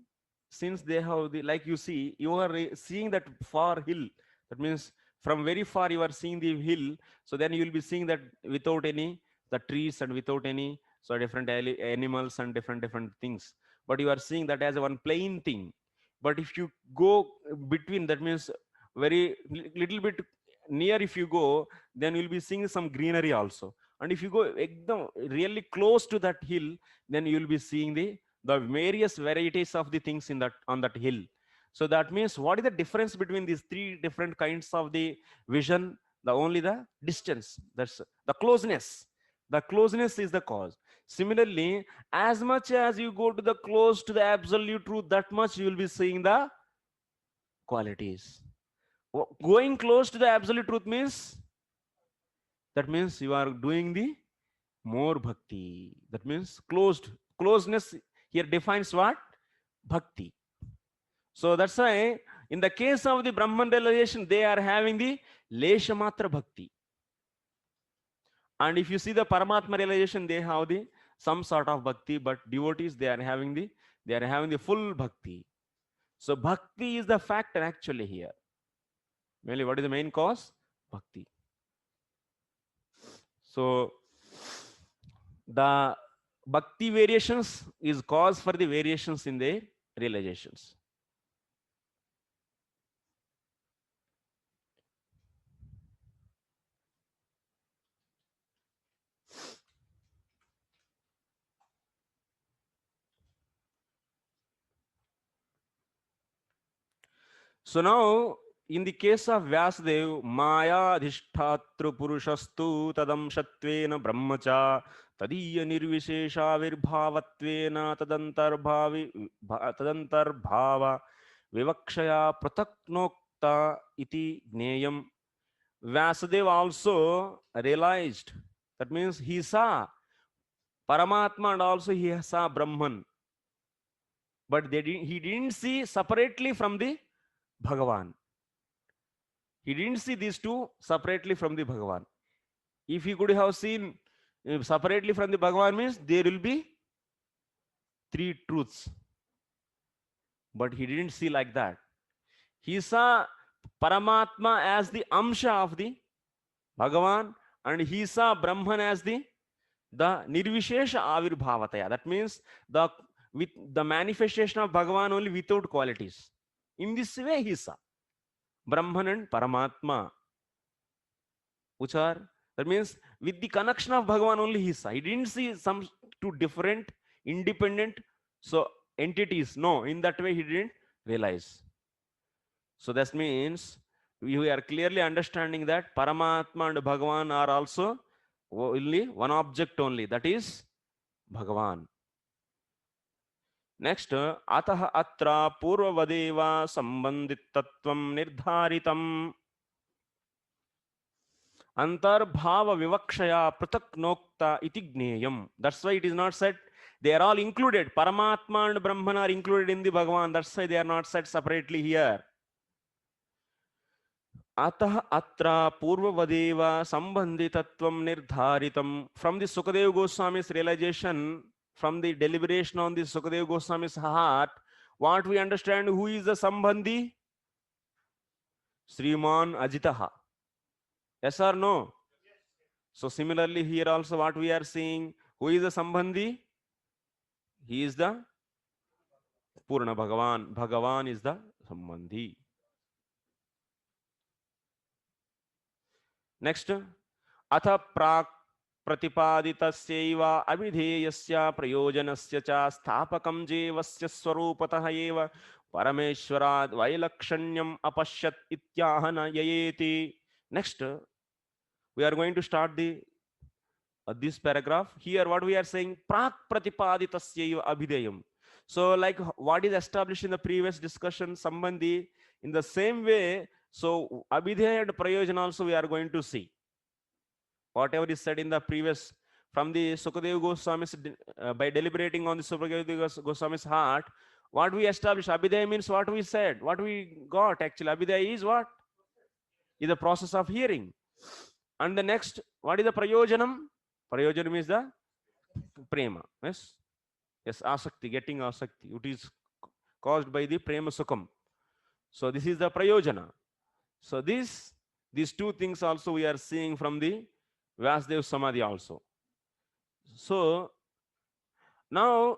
since they have the, like you see, you are seeing that far hill. That means from very far you are seeing the hill. So then you will be seeing that without any the trees and without any different animals and different things. But you are seeing that as one plain thing. But if you go between, that means very little bit near, if you go, then you'll be seeing some greenery also. And if you go really close to that hill, then you will be seeing the various varieties of the things in that on that hill. So that means, what is the difference between these three different kinds of the vision? Only the distance, that's the closeness. The closeness is the cause. Similarly, as much as you go to the close to the absolute truth, that much you will be seeing the qualities. Going close to the absolute truth means, that means you are doing the more bhakti. That means closeness here defines what? Bhakti. So that's why in the case of the Brahman realization, they are having the lesha matra bhakti. And if you see the Paramatma realization, they have the some sort of bhakti, but devotees, they are having the full bhakti. So bhakti is the factor actually here. Mainly, what is the main cause? Bhakti. So the bhakti variations is cause for the variations in their realizations. So now, in the case of Vyasadev, Maya adhishtatru purushastu tadam shatvena brahmacha tadiya nirvishesha virbhavatvena tadantar bhava vivakshaya prataknokta iti gneyam. Vyasadeva also realized, that means he saw Paramatma and also he saw Brahman, but he didn't see separately from the Bhagavan. He didn't see these two separately from the Bhagavan. If he could have seen separately from the Bhagavan, means there will be three truths. But he didn't see like that. He saw Paramatma as the Amsha of the Bhagavan, and he saw Brahman as the Nirvishesha Avirbhavataya. That means with the manifestation of Bhagavan only without qualities. In this way he saw Brahman and Paramatma, which are, that means with the connection of Bhagavan only he saw. He didn't see some two different independent entities. No, in that way he didn't realize. So that means we are clearly understanding that Paramatma and Bhagavan are also only one object only, that is Bhagavan. Next, atah atra purvadeva sambanditattvam nirdharitam antarbhava vivakshaya prataknokta iti gneyam. That's why it is not said they are all included. Paramatma and Brahman are included in the Bhagavan. That's why they are not said separately here. Atah atra purvadeva sambanditattvam nirdharitam. From the Sukadeva Goswami's realization, from the deliberation on the Sukadeva Goswami's heart, what we understand, who is the Sambandhi? Sriman Ajitaha. Yes or no? So similarly here also what we are seeing, who is the Sambandhi? He is the Purna Bhagavan. Bhagavan is the Sambandhi. Next, atha prak प्रतिपादितस्यैव अभिधेयस्य प्रयोजनस्य च स्थापकं जीवस्य स्वरूपतः एव परमेश्वराद् वैलक्षण्यम् अपश्यत् इत्याह न ययेति. Next, we are going to start this paragraph. Here what we are saying, prak pratipaditasya abhideyam. So like what is established in the previous discussion, Sambandhi, in the same way, so abhideya and prayojana also we are going to see. Whatever is said in the previous, from the Sukadeva Goswami's, by deliberating on the Sukadeva Goswami's heart, what we established, abhideya means what we said, what we got actually. Abhideya is what? Is the process of hearing. And the next, what is the prayojanam? Prayojanam is the prema. Yes, yes, asakti, getting asakti. It is caused by the prema sukham. So this is the prayojana. So these two things also we are seeing from the Vyasdev Samadhi also. So now,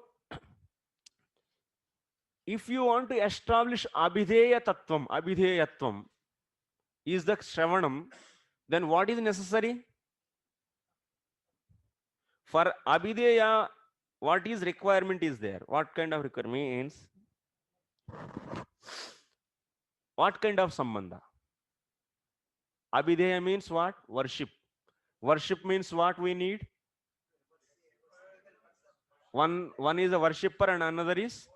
if you want to establish abhideya tattvam, abhideyatvam is the shravanam, then what is necessary? For Abhideya, what is requirement is there? What kind of requirement means? What kind of sambandha? Abhideya means what? Worship. Worship means what we need? One is a worshipper and another is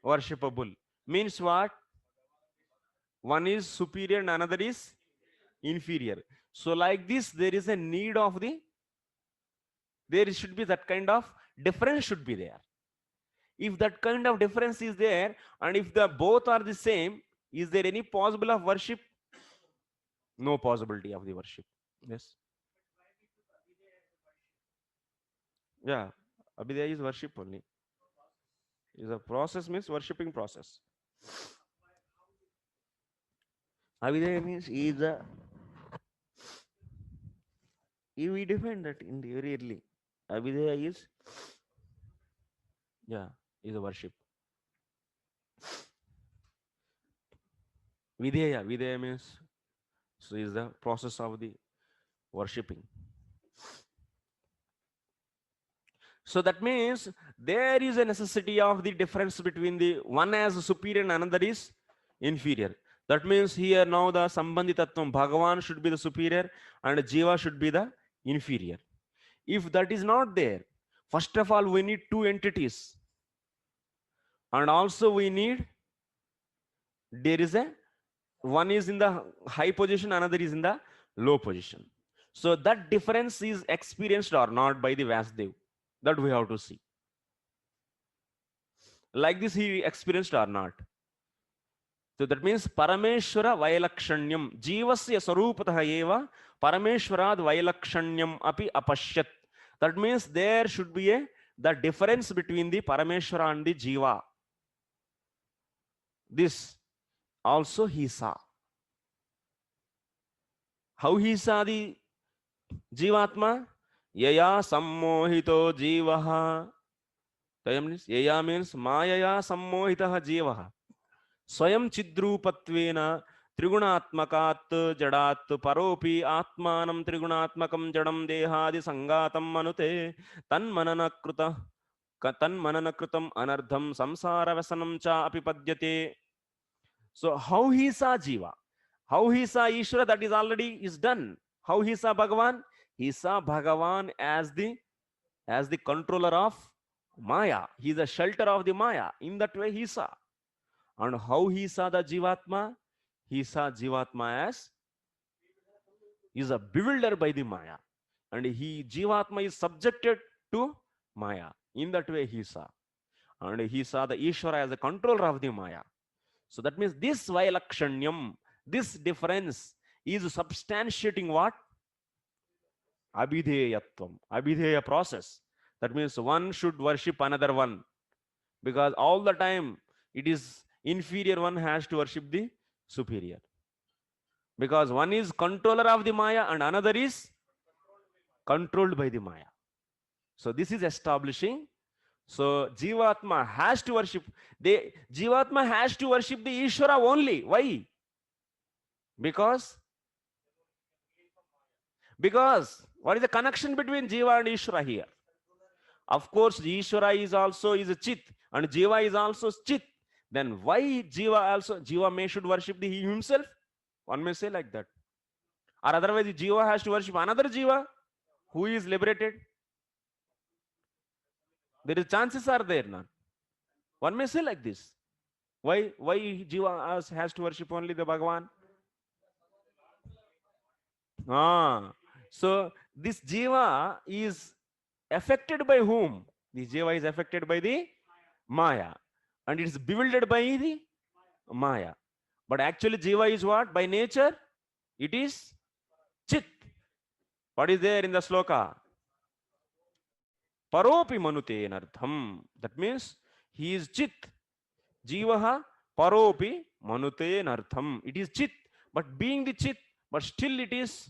worshipable. Means what? One is superior and another is inferior. So like this, there is a need of there should be that kind of difference should be there. If that kind of difference is there, and if the both are the same, is there any possible of worship? No possibility of the worship. Yes. Yeah. Abhideya is worship only. Is a process, means worshipping process. Abhideya means is a. We define that in the very early. Abhideya is, yeah, is a worship. Videya means, so is the process of the worshipping. So that means there is a necessity of the difference between the one as superior and another is inferior. That means here now the Sambandhi Tattvam, Bhagavan should be the superior and Jiva should be the inferior. If that is not there, first of all, we need two entities. And also we need, there is a, one is in the high position, another is in the low position. So that difference is experienced or not by the Vasudev. That we have to see. Like this he experienced or not. So that means Parameshwara Vailakshanyam. Jivasya Sarupataha eva Parameshwarad Vailakshanyam api apashyat. That means there should be the difference between the Parameshwara and the Jiva. This also he saw. How he saw the Jivatma? Yaya sammohito jivaha. Yaya means mayaya sammohitaha jivaha. Swayam chidrupattvena trigunatmakat jadat paropi atmanam trigunatmakam jadam dehadi sangatam manute tanmananakrutam anardham samsara vasanam cha apipadyate. So how he saw Jiva? How he saw Ishvara? That is already is done. How he saw Bhagavan? He saw Bhagavan as the controller of Maya. He is a shelter of the Maya. In that way he saw. And how he saw the Jivatma? He saw Jivatma as is a bewildered by the Maya. And Jivatma is subjected to Maya. In that way he saw. And he saw the Ishvara as a controller of the Maya. So that means this Vailakshanyam, this difference is substantiating what? Abhideyatvam, Abhideya process. That means one should worship another one. Because all the time it is inferior one has to worship the superior. Because one is controller of the Maya and another is controlled by the Maya. So this is establishing. So Jivatma has to worship. Jivatma has to worship the Ishvara only. Why? Because what is the connection between Jiva and Ishvara here? Of course, Ishvara is also a Chit and Jiva is also Chit. Then why Jiva may should worship he himself? One may say like that. Or otherwise Jiva has to worship another Jiva who is liberated. There is chances are there not. One may say like this. Why Jiva has to worship only the Bhagavan? So this Jiva is affected by whom? The Jiva is affected by the Maya. And it is bewildered by the Maya. But actually Jiva is what? By nature, it is Chit. What is there in the sloka? Paropi manute nartham. That means he is Chit. Jivaha paropi manute nartham. It is Chit. But being the Chit, but still it is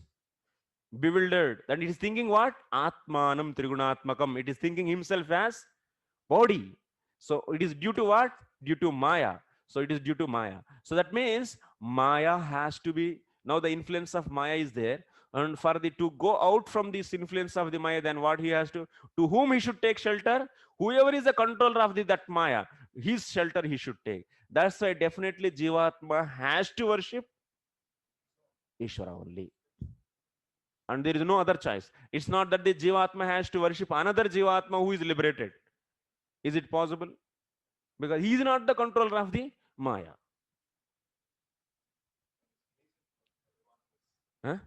bewildered. And it is thinking what? Atmanam trigunatmakam. It is thinking himself as body. So it is due to what? Due to Maya. So it is due to Maya. So that means Maya has to be, now the influence of Maya is there. And for the to go out from this influence of the Maya, then what he has to whom he should take shelter? Whoever is the controller of that Maya, his shelter he should take. That's why definitely Jivatma has to worship Ishvara only. And there is no other choice. It's not that the Jivatma has to worship another Jivatma who is liberated. Is it possible? Because he is not the controller of the Maya. Huh?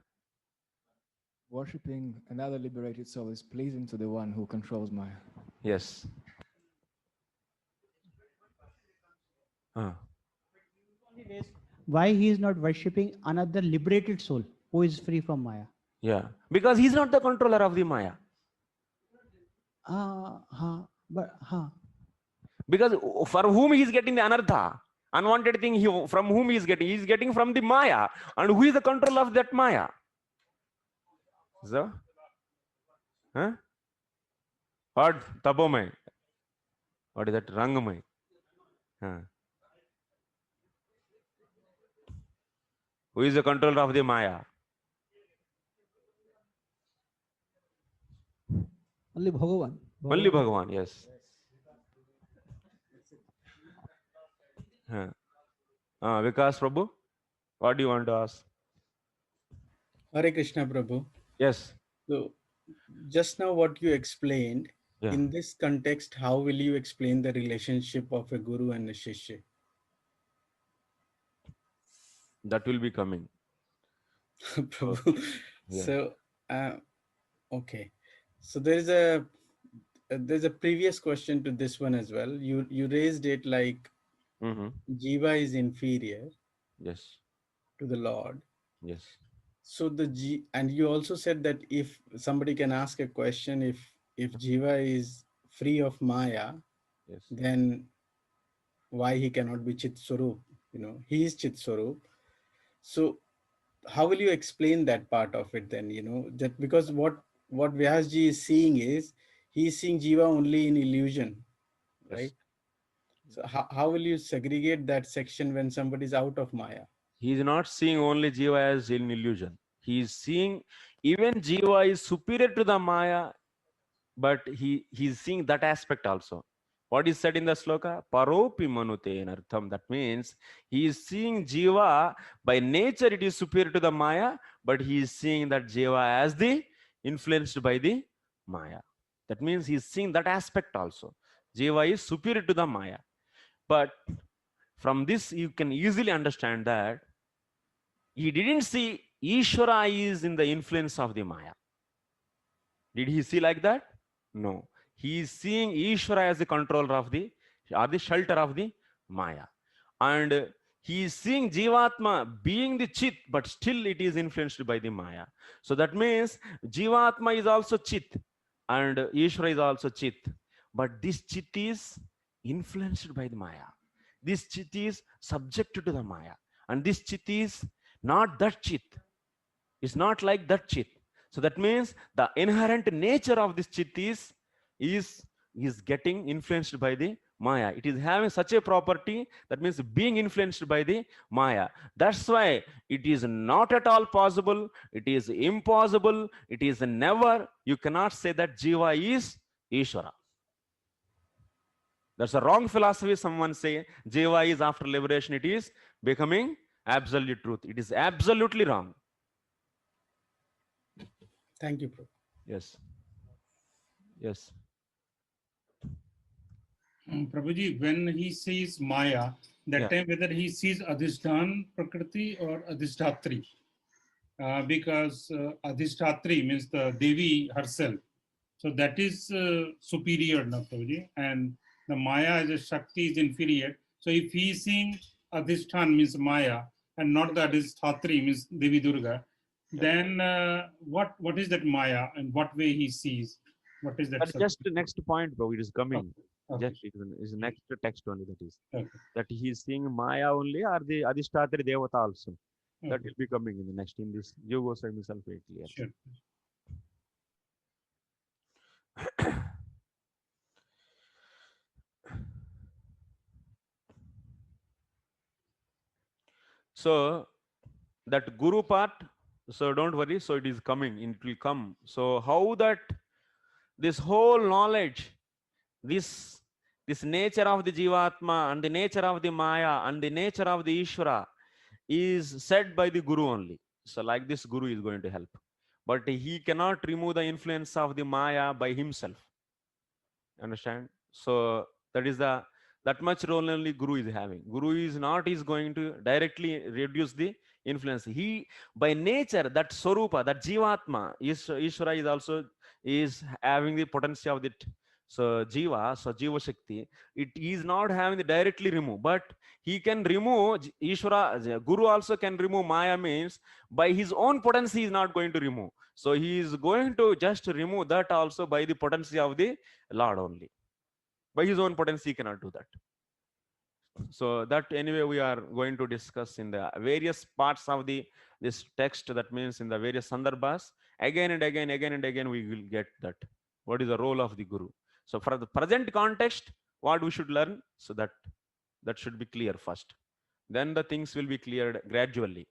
Worshipping another liberated soul is pleasing to the one who controls Maya. Yes. Why he is not worshipping another liberated soul who is free from Maya? Yeah, because he's not the controller of the Maya. Because for whom he is getting the anartha, unwanted thing, from whom he is getting from the Maya. And who is the controller of that Maya? So, huh? What? Tabomai. What is that? Rangamai. Huh. Who is the controller of the Maya? Only Bhagavan. Only Bhagavan, yes. Vikas Prabhu, what do you want to ask? Hare Krishna Prabhu. Yes. So, just now what you explained, in this context, how will you explain the relationship of a guru and a shishya? That will be coming. Prabhu. So, okay. So there's a previous question to this one as well. You raised it like Jiva is inferior. Yes. To the Lord. Yes. So and you also said that if somebody can ask a question, if Jiva is free of Maya, yes, then why he cannot be Chit Swarup? He is Chit Swarup. So how will you explain that part of it then? That because what Vyasji is seeing is he is seeing Jiva only in illusion, right? So how will you segregate that section when somebody is out of Maya? He is not seeing only Jiva as an illusion. He is seeing even Jiva is superior to the Maya, but he is seeing that aspect also. What is said in the sloka? Paropi manute enartham. That means he is seeing Jiva, by nature it is superior to the Maya, but he is seeing that Jiva as the influenced by the Maya. That means he is seeing that aspect also. Jiva is superior to the Maya. But from this you can easily understand that he didn't see Ishvara is in the influence of the Maya. Did he see like that? No. He is seeing Ishvara as the controller of the shelter of the Maya. And he is seeing Jivatma being the Chit, but still it is influenced by the Maya. So that means Jivatma is also Chit and Ishvara is also Chit. But this Chit is influenced by the Maya. This Chit is subjected to the Maya. And this Chit is not that Chit. It's not like that Chit. So that means the inherent nature of this Chit is getting influenced by the Maya. It is having such a property, that means being influenced by the Maya. That's why it is not at all possible. It is impossible. It is never. You cannot say that Jiva is Ishvara. That's a wrong philosophy. Someone say Jiva is after liberation. It is becoming absolute truth. It is absolutely wrong. Thank you, Prabhu. Yes. Yes. Prabhuji, when he sees Maya, that time whether he sees Adhishthan Prakriti or Adhishthatri, because Adhishthatri means the Devi herself. So that is superior, na Prabhuji, and the Maya as a Shakti is inferior. So if he is seeing Adhishthan means Maya and not the Adhishthatri means Devi Durga, then what is that Maya and what way he sees? What is that? But just the next point, bro, it is coming. Okay. Just it is next text only, that is. Okay. That he is seeing Maya only or the Adhishthatri Devata also. Okay. That will be coming in the next, in this Yoga Swami himself very clear. Sure. So that Guru part, So don't worry. So it is coming. It will come. So how that this whole knowledge, this nature of the Jivatma and the nature of the Maya and the nature of the Ishvara is said by the Guru only. So like this, Guru is going to help. But he cannot remove the influence of the Maya by himself. Understand? So that is that much role only Guru is having. Guru is going to directly reduce the influence. He by nature, that Swarupa, that Jivatma, Ishvara is also is having the potency of it. So Jiva Shakti, it is not having the directly remove, but he can remove Ishvara. Guru also can remove Maya, means by his own potency he is not going to remove. So he is going to just remove that also by the potency of the Lord only. By his own potency he cannot do that. So that anyway we are going to discuss in the various parts of this text. That means in the various Sandarbhas, again and again we will get that. What is the role of the Guru? So for the present context, what we should learn, so that should be clear first. Then the things will be cleared gradually.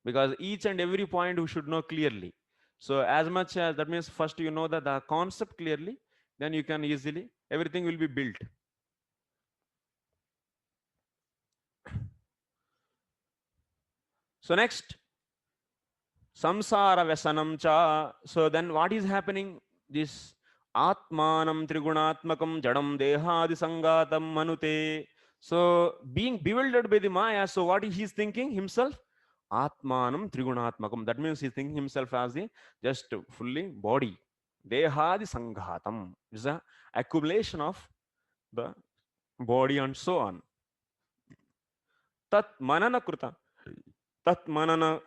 Because each and every point we should know clearly. So as much as that means first you know the concept clearly, then you can easily, everything will be built. So next, samsara vyasanam cha. So then what is happening? This atmanam trigunatmakam jadam dehadi sangatam manute. So being bewildered by the Maya, so what is he thinking himself? Atmanam trigunatmakam. That means he's thinking himself as the just fully body. Dehadi sangatam is the accumulation of the body and so on. Tat manana kruta. Tat manana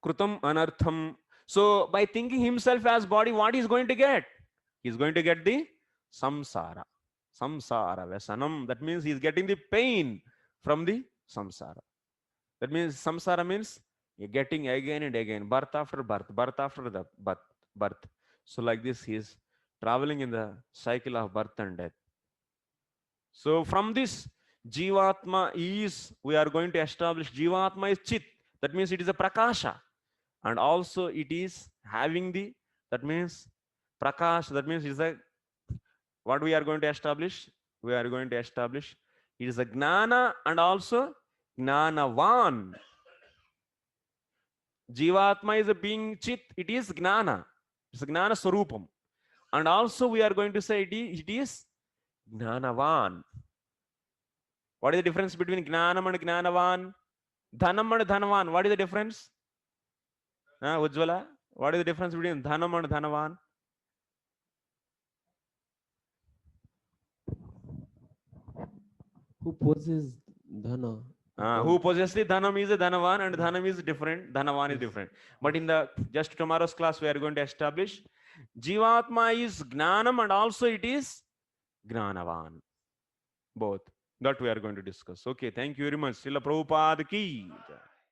krutam anartham. So by thinking himself as body, what he's going to get? He's going to get the samsara. Samsara vasanam. That means he's getting the pain from the samsara. That means samsara means you're getting again and again, birth after birth, birth after the birth. So like this, he is traveling in the cycle of birth and death. So from this, Jivatma is, we are going to establish Jivatma is Chit. That means it is a Prakasha. And also it is having the, that means Prakash, that means it is a, what we are going to establish? We are going to establish it is a Gnana and also Gnanavan. Jivatma is a being Chit, it is Gnana. It's a Gnana Swarupam. And also we are going to say it is Gnanavan. What is the difference between Gnanam and Gnanavan? Dhanam and Dhanavan. What is the difference? Ujjwala, what is the difference between Dhanam and Dhanavan? Who possesses Dhana? Who possesses the Dhanam is a Dhanavan, and Dhanam is different. Dhanavan is different. But in the just tomorrow's class, we are going to establish Jivatma is Gnanam and also it is Gnanavan. Both. That we are going to discuss. Okay, thank you very much. Srila Prabhupada ki.